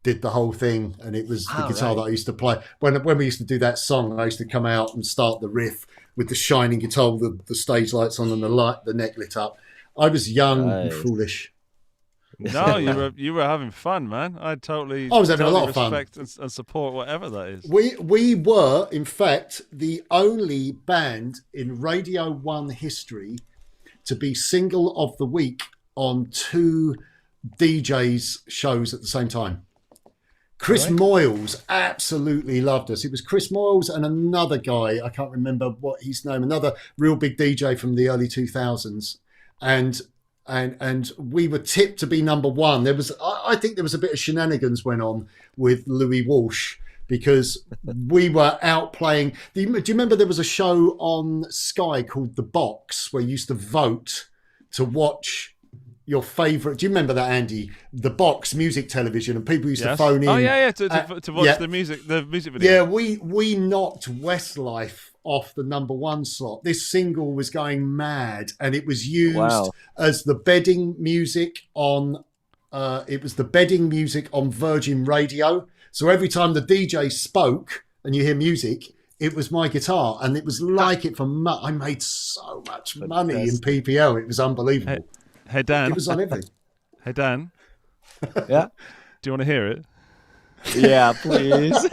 did the whole thing, and it was the guitar that I used to play when we used to do that song. I used to come out and start the riff with the shining guitar with the stage lights on and the neck lit up. I was young and foolish. No, you were having fun, man. I was having a lot of fun. Respect and support whatever that is. We were, in fact, the only band in Radio 1 history to be single of the week on 2 DJs shows at the same time. Chris Moyles absolutely loved us. It was Chris Moyles and another guy, I can't remember what his name, another real big DJ from the early 2000s. And we were tipped to be number one. I think there was a bit of shenanigans went on with Louis Walsh, because we were out playing. Do you remember there was a show on Sky called The Box where you used to vote to watch your favourite? Do you remember that, Andy? The Box music television, and people used to phone in. Oh yeah, to watch the music video. Yeah, we knocked Westlife off the number one slot. This single was going mad, and it was used as the bedding music on. It was the bedding music on Virgin Radio. So every time the DJ spoke and you hear music, it was my guitar, and it was like it for. I made so much money in PPL. It was unbelievable. Hey Dan. It was on everything. Hey Dan. Yeah. Do you want to hear it? Yeah, please.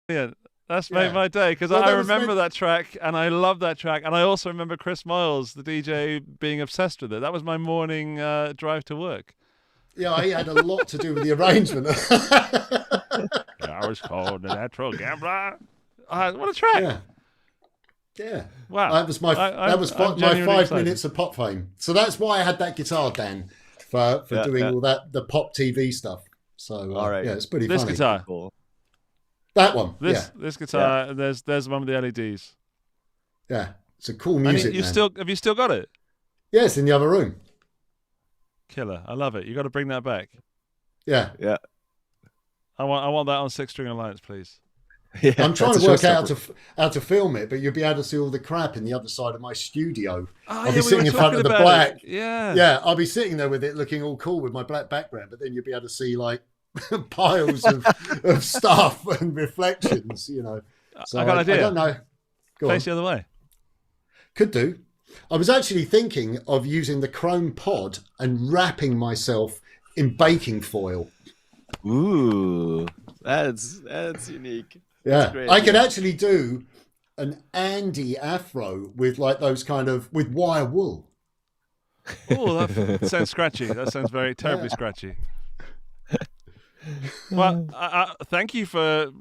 Yeah, that's made my day, because I remember that track, and I love that track, and I also remember Chris Moyles, the DJ, being obsessed with it. That was my morning drive to work. Yeah, he had a lot to do with the arrangement. I was called the natural gambler. What a track! Yeah. Wow. That was my my 5 excited. minutes of pop fame. So that's why I had that guitar, Dan, for doing all the pop TV stuff. So all right. yeah, it's pretty This funny. guitar. Cool. That one. This guitar. There's the one with the LEDs. Yeah, it's a cool music. Have you still got it? Yeah, it's in the other room. Killer. I love it. You got to bring that back. Yeah. Yeah. I want that on 6 String Alliance, please. Yeah, I'm trying that's to a work out showstopper. how to film it, but you'll be able to see all the crap in the other side of my studio. Oh, I'll yeah, be we sitting were in front talking of the about black. it. Yeah. Yeah, I'll be sitting there with it looking all cool with my black background, but then you'll be able to see like piles of stuff and reflections, you know. So I got an idea. I don't know. Go Face on. the other way. Could do. I was actually thinking of using the chrome pod and wrapping myself in baking foil. Ooh, that's unique. That's Yeah, a great I could idea. actually do an Andy afro with like those kind of with wire wool. Oh, that sounds scratchy. That sounds very terribly scratchy. Well, thank you for.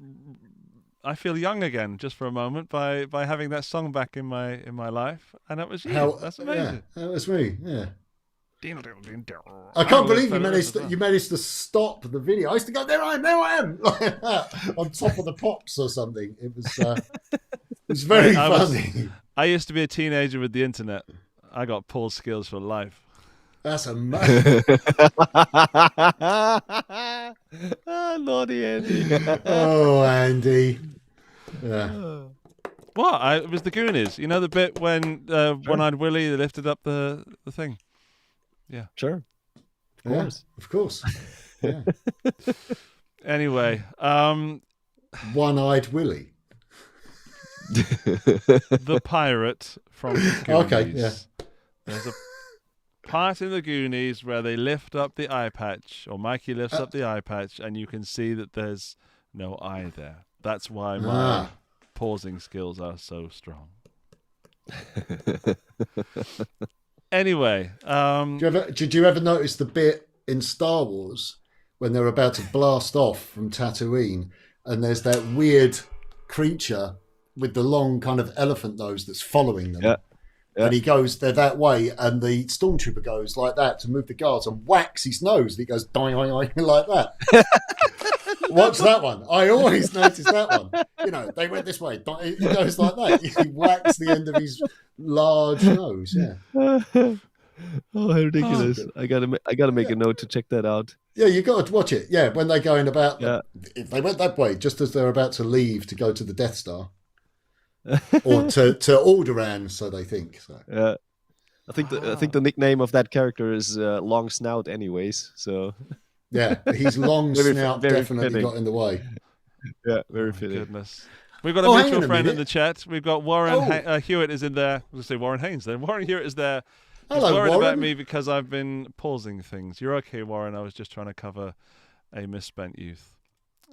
I feel young again just for a moment by having that song back in my life, and that was you. That's amazing. Yeah, that was me. Yeah. I I can't believe you managed to stop the video. I used to go, there I am, like that, on top of the pops or something. It was very funny. I used to be a teenager with the internet. I got Paul's skills for life. That's amazing. Naughty Andy. Oh, Andy. Yeah. What? It was the Goonies. You know the bit when One-Eyed Willie they lifted up the thing? Yeah. Sure. Of course. Of course. Yeah. Anyway, One-Eyed Willie. the pirate from the Goonies. Okay, yeah. There's a part in the Goonies where they lift up the eye patch, or Mikey lifts up the eye patch, and you can see that there's no eye there. That's why my pausing skills are so strong. Anyway, did you ever notice the bit in Star Wars when they're about to blast off from Tatooine, and there's that weird creature with the long kind of elephant nose that's following them? Yeah. And he goes, they're that way, and the stormtrooper goes like that to move the guards and whacks his nose. And he goes, doing like that. Watch that one. I always notice that one. You know, they went this way. He goes like that. He whacks the end of his large nose. Yeah. Oh, how ridiculous! I gotta make a note to check that out. Yeah, you got to watch it. Yeah, when they're going about, Yeah. if they went that way, just as they're about to leave to go to the Death Star. Or to Alderaan, so they think. So. Yeah, I think the nickname of that character is Long Snout, anyways. So Yeah, his long snout very definitely fitting. got in the way. yeah, very fitting. Goodness. We've got a hang mutual on a friend in minute. the chat. We've got Warren Hewitt is in there. I was going to say Warren Haynes then. Warren Hewitt is there. He's Hello, worried Warren. about me because I've been pausing things. You're okay, Warren. I was just trying to cover a misspent youth.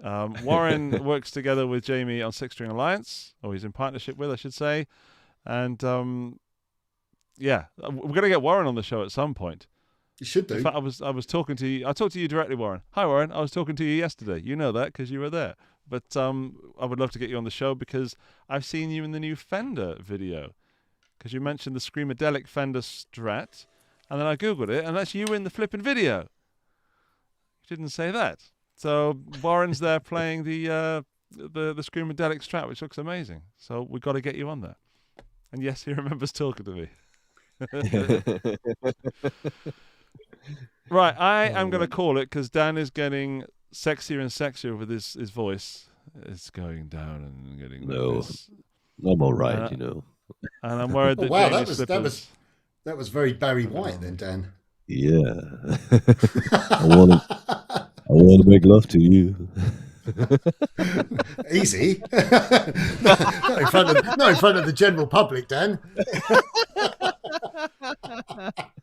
Warren works together with Jamie on Six String Alliance, or he's in partnership with, I should say. And yeah, we're going to get Warren on the show at some point. You should do. In fact, I was talking to you. I talked to you directly, Warren. Hi, Warren. I was talking to you yesterday. You know that because you were there. But I would love to get you on the show because I've seen you in the new Fender video. Because you mentioned the Screamadelic Fender Strat, and then I googled it, and that's you in the flipping video. You didn't say that. So Warren's there playing the Screamadelic Strat, which looks amazing. So we've got to get you on there. And yes, he remembers talking to me. Right, I am going to call it because Dan is getting sexier and sexier with his voice. It's going down and getting No. like this. I'm all right, you know. And I'm worried that Wow, Jamie's slippers... that was very Barry White then, Dan. Yeah, I want to make love to you. Easy. not in front of the general public, Dan.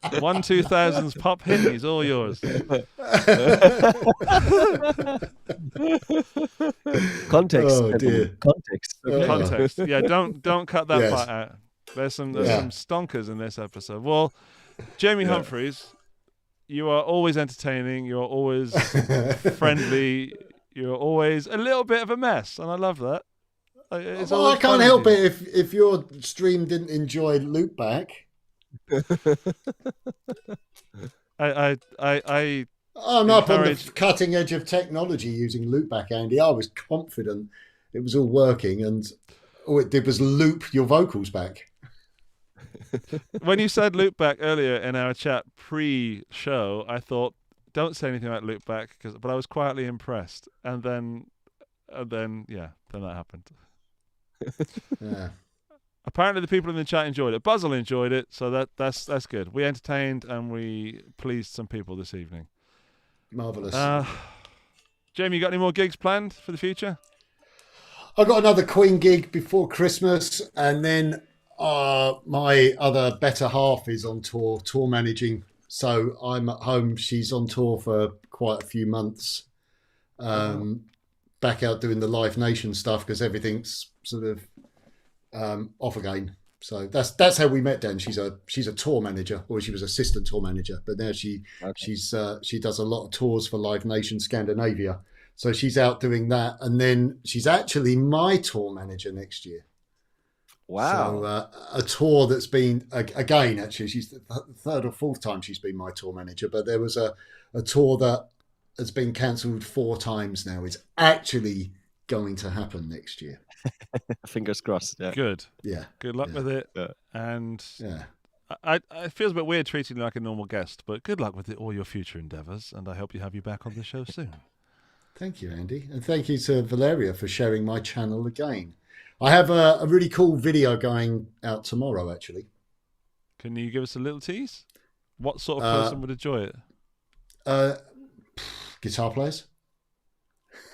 2000's pop hit. He's all yours. Context. Oh, dear. Context. Okay. Context. Yeah, don't cut that Yes. part out. There's some Yeah. stonkers in this episode. Well, Jamie Humphries, you are always entertaining. You're always friendly. You're always a little bit of a mess, and I love that. It's Well, I always can't fun help with you. it if your stream didn't enjoy Loopback. I'm up on the encourage- cutting edge of technology using Loopback, Andy. I was confident it was all working, and all it did was loop your vocals back. When you said loopback earlier in our chat pre-show, I thought, don't say anything about loopback, but I was quietly impressed. And then And then that happened. Yeah. Apparently, the people in the chat enjoyed it. Buzzle enjoyed it, so that's good. We entertained and we pleased some people this evening. Marvelous. Jamie, you got any more gigs planned for the future? I got another Queen gig before Christmas, and then my other better half is on tour managing. So I'm at home. She's on tour for quite a few months. Back out doing the Live Nation stuff because everything's sort of off again. So that's how we met. Dan, she's a tour manager, or she was assistant tour manager, but now she does a lot of tours for Live Nation Scandinavia. So she's out doing that, and then she's actually my tour manager next year. Wow. So a tour that's been again, actually, she's the third or fourth time she's been my tour manager, but there was a tour that has been cancelled 4 times now. It's actually going to happen next year. Fingers crossed. Yeah. Good. Yeah. Good luck with it. Yeah. And Yeah. it feels a bit weird treating you like a normal guest, but good luck with all your future endeavours, and I hope you have you back on the show soon. Thank you, Andy. And thank you to Valeria for sharing my channel again. I have a really cool video going out tomorrow, actually. Can you give us a little tease? What sort of person would enjoy it? Guitar players.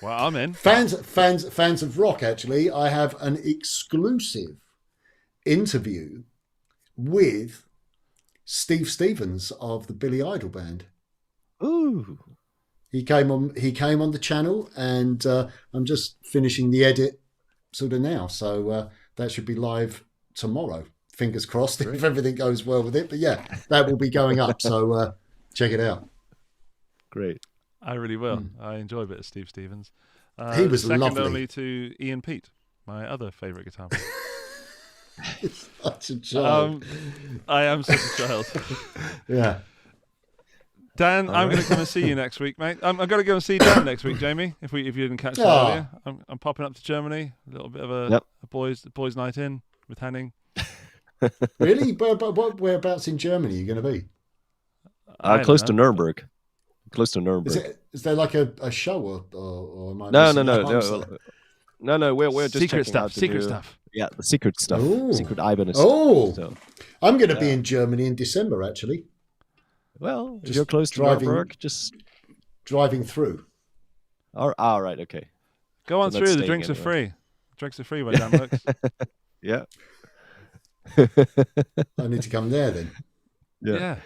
Well, I'm in. Fans of rock, actually. I have an exclusive interview with Steve Stevens of the Billy Idol band. Ooh. He came on the channel, and I'm just finishing the edit sort of now. So that should be live tomorrow. Fingers crossed if everything goes well with it. But yeah, that will be going up. So check it out. Great. I really will. I enjoy a bit of Steve Stevens. He was second lovely. only to Ian Pete, my other favourite guitar player. It's such a child. I am such a child. Yeah. Dan, I'm going to come and see you next week, mate. I'm going to go and see Dan next week, Jamie. If you didn't catch that earlier, I'm popping up to Germany. A little bit of a boys' night in with Henning. Really? Whereabouts in Germany are you going to be? Close to Nuremberg. Close to Nuremberg. Is there like a show or am I No. We're just secret checking out secret stuff. Yeah, the secret stuff. Ooh. Secret Ibanez. Oh, So, I'm going to be in Germany in December, actually. well, if Just you're close to driving- Nuremberg, just Driving through. right, okay. Go on So through. that's The staying drinks are anyway. free. Drinks are free when Dan looks. Yeah. I need to come there then. Yeah.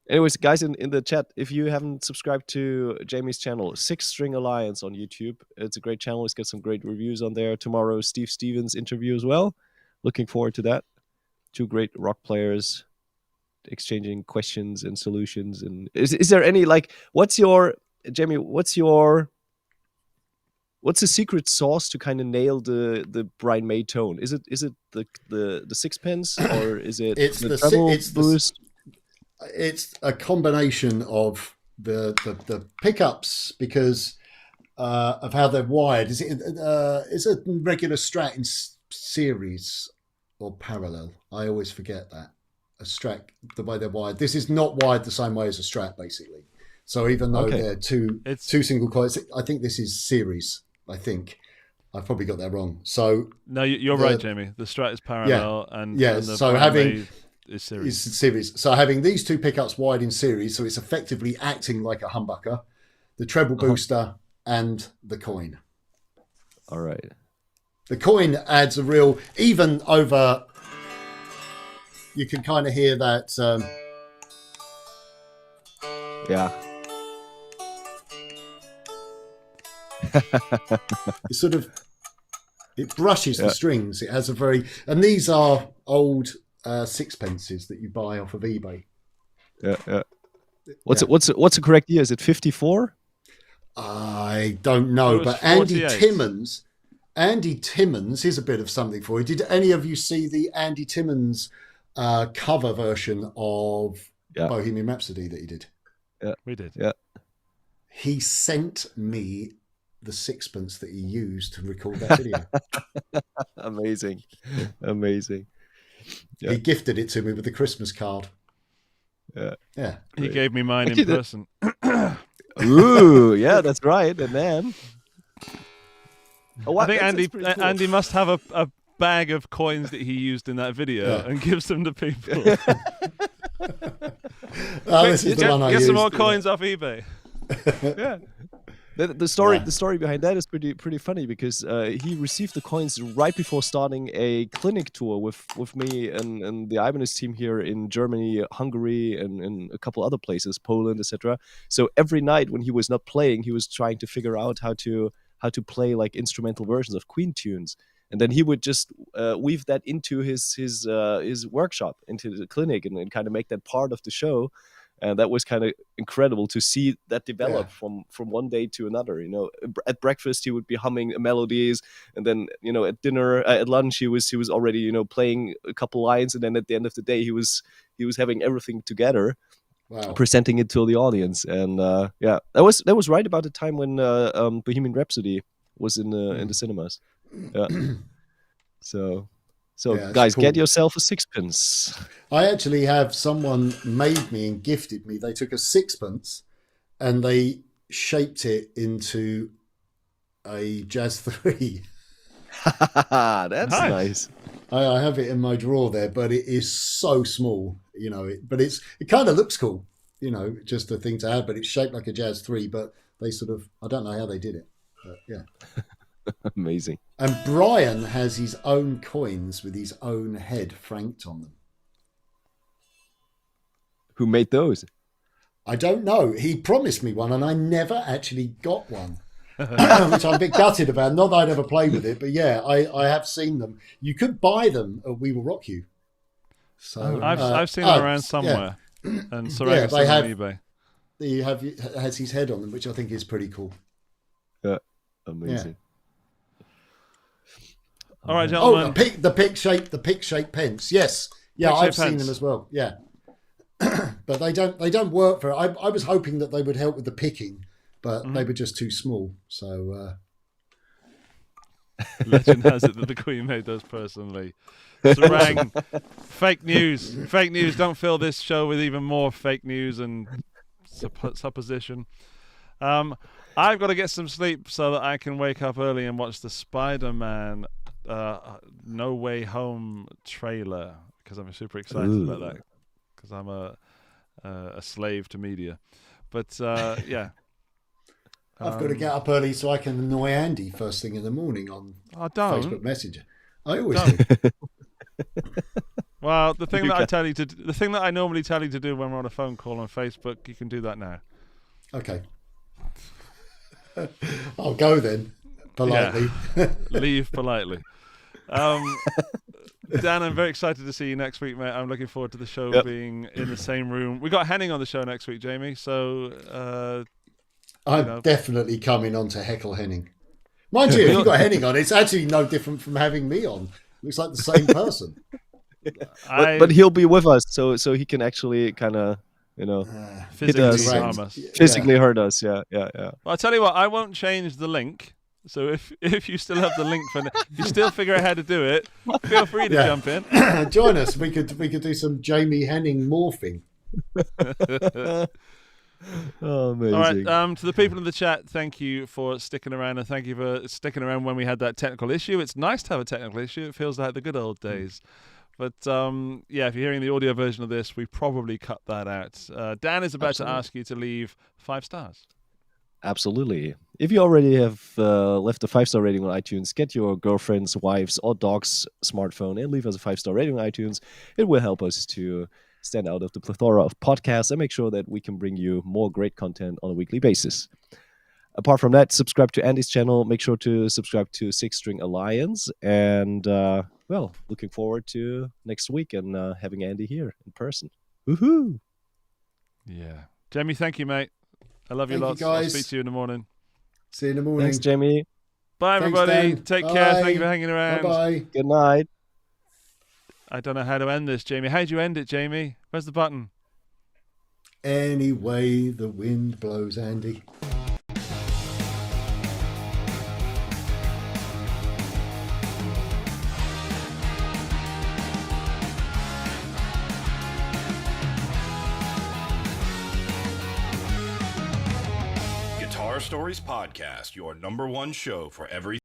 Anyways, guys in the chat, if you haven't subscribed to Jamie's channel, 6 String Alliance on YouTube, it's a great channel. He's got some great reviews on there. Tomorrow, Steve Stevens interview as well. Looking forward to that. 2 great rock players exchanging questions and solutions. And is there any what's the secret sauce to kind of nail the Brian May tone? Is it the sixpence or is it the treble boost? It's a combination of the pickups because of how they're wired. Is a regular Strat in series or parallel? I always forget that. A Strat, the way they're wired. This is not wired the same way as a Strat, basically. So even though they're two single coils, I think this is series. I think I've probably got that wrong. So no, you're right, Jamie. The Strat is parallel, and the so Brian having May is series. So having these 2 pickups wired in series, so it's effectively acting like a humbucker, the treble booster and the coin. All right. The coin adds a real, even over, you can kind of hear that. Yeah. It sort of, it brushes the strings. It has a very, and these are old sixpences that you buy off of eBay. Yeah. What's the correct year? Is it 54? I don't know, but 48. Andy Timmons, here's a bit of something for you. Did any of you see the Andy Timmons cover version of Bohemian Rhapsody that he did? Yeah, we did. Yeah. He sent me the sixpence that he used to record that video. Amazing. Yeah. He gifted it to me with a Christmas card. Yeah. He gave me mine in person. Ooh, yeah, that's right. And then Oh, I think that's pretty cool. Andy must have a bag of coins that he used in that video and gives them to people. This is the one I Get used. some more coins off eBay. Yeah. The story behind that is pretty funny because he received the coins right before starting a clinic tour with me and the Ibanez team here in Germany, Hungary, and a couple other places, Poland, etc. So every night when he was not playing, he was trying to figure out how to play like instrumental versions of Queen tunes, and then he would just weave that into his workshop, into the clinic, and kind of make that part of the show. And that was kind of incredible to see that develop from one day to another. You know, at breakfast he would be humming melodies, and then at dinner, at lunch he was already playing a couple lines, and then at the end of the day he was having everything together, presenting it to the audience. And that was right about the time when Bohemian Rhapsody was in the cinemas. Yeah. So guys, cool. Get yourself a sixpence. I actually have someone made me and gifted me. They took a sixpence and they shaped it into a Jazz 3. That's nice. I have it in my drawer there, but it is so small, but it kind of looks cool, just a thing to have, but it's shaped like a Jazz 3, but they I don't know how they did it, but yeah. Amazing. And Brian has his own coins with his own head franked on them. Who made those? I don't know. He promised me one and I never actually got one, which I'm a bit gutted about. Not that I'd ever played with it, but yeah, I have seen them. You could buy them at We Will Rock You. So I've seen them around somewhere. And Sarang they have, on eBay. He has his head on them, which I think is pretty cool. Yeah, amazing. Yeah. All right, gentlemen. Oh, the pick shape pens. Yes, yeah, I've seen them as well. Yeah, but they don't work for. I was hoping that they would help with the picking, but they were just too small. So legend has it that the Queen made those personally. Sarang, fake news. Fake news. Don't fill this show with even more fake news and supposition. I've got to get some sleep so that I can wake up early and watch the Spider-Man No Way Home trailer, because I'm super excited about that, because I'm a slave to media. But yeah, I've got to get up early so I can annoy Andy first thing in the morning on Facebook Messenger. I always do. Well, the thing that I normally tell you to do when we're on a phone call on Facebook, you can do that now. Okay. I'll go then, politely. Yeah. Leave politely. Dan, I'm very excited to see you next week, mate. I'm looking forward to the show being in the same room. We got Henning on the show next week, Jamie. So I'm definitely coming on to heckle Henning. Mind you, if you've got Henning on, it's actually no different from having me on. Looks like the same person. But he'll be with us, so he can actually kind of physically hurt us. Yeah. Well, I'll tell you what, I won't change the link. So if you still have the link if you still figure out how to do it, feel free to jump in. Join us. We could do some Jamie Henning morphing. Oh, amazing. All right, to the people in the chat, thank you for sticking around, and thank you for sticking around when we had that technical issue. It's nice to have a technical issue. It feels like the good old days. But if you're hearing the audio version of this, we probably cut that out. Dan is about to ask you to leave 5 stars. Absolutely. If you already have left a 5-star rating on iTunes, get your girlfriend's, wife's, or dog's smartphone and leave us a 5-star rating on iTunes. It will help us to stand out of the plethora of podcasts and make sure that we can bring you more great content on a weekly basis. Apart from that, subscribe to Andy's channel. Make sure to subscribe to Six String Alliance. And, looking forward to next week and having Andy here in person. Woohoo! Yeah. Jamie, thank you, mate. I love you lots. I'll speak to you in the morning. See you in the morning. Thanks, Jamie. Bye, everybody. Dan. Take care. Thank you for hanging around. Bye-bye. Good night. I don't know how to end this, Jamie. How'd you end it, Jamie? Where's the button? Any way the wind blows, Andy. Guitar Stories Podcast, your #1 show for everything.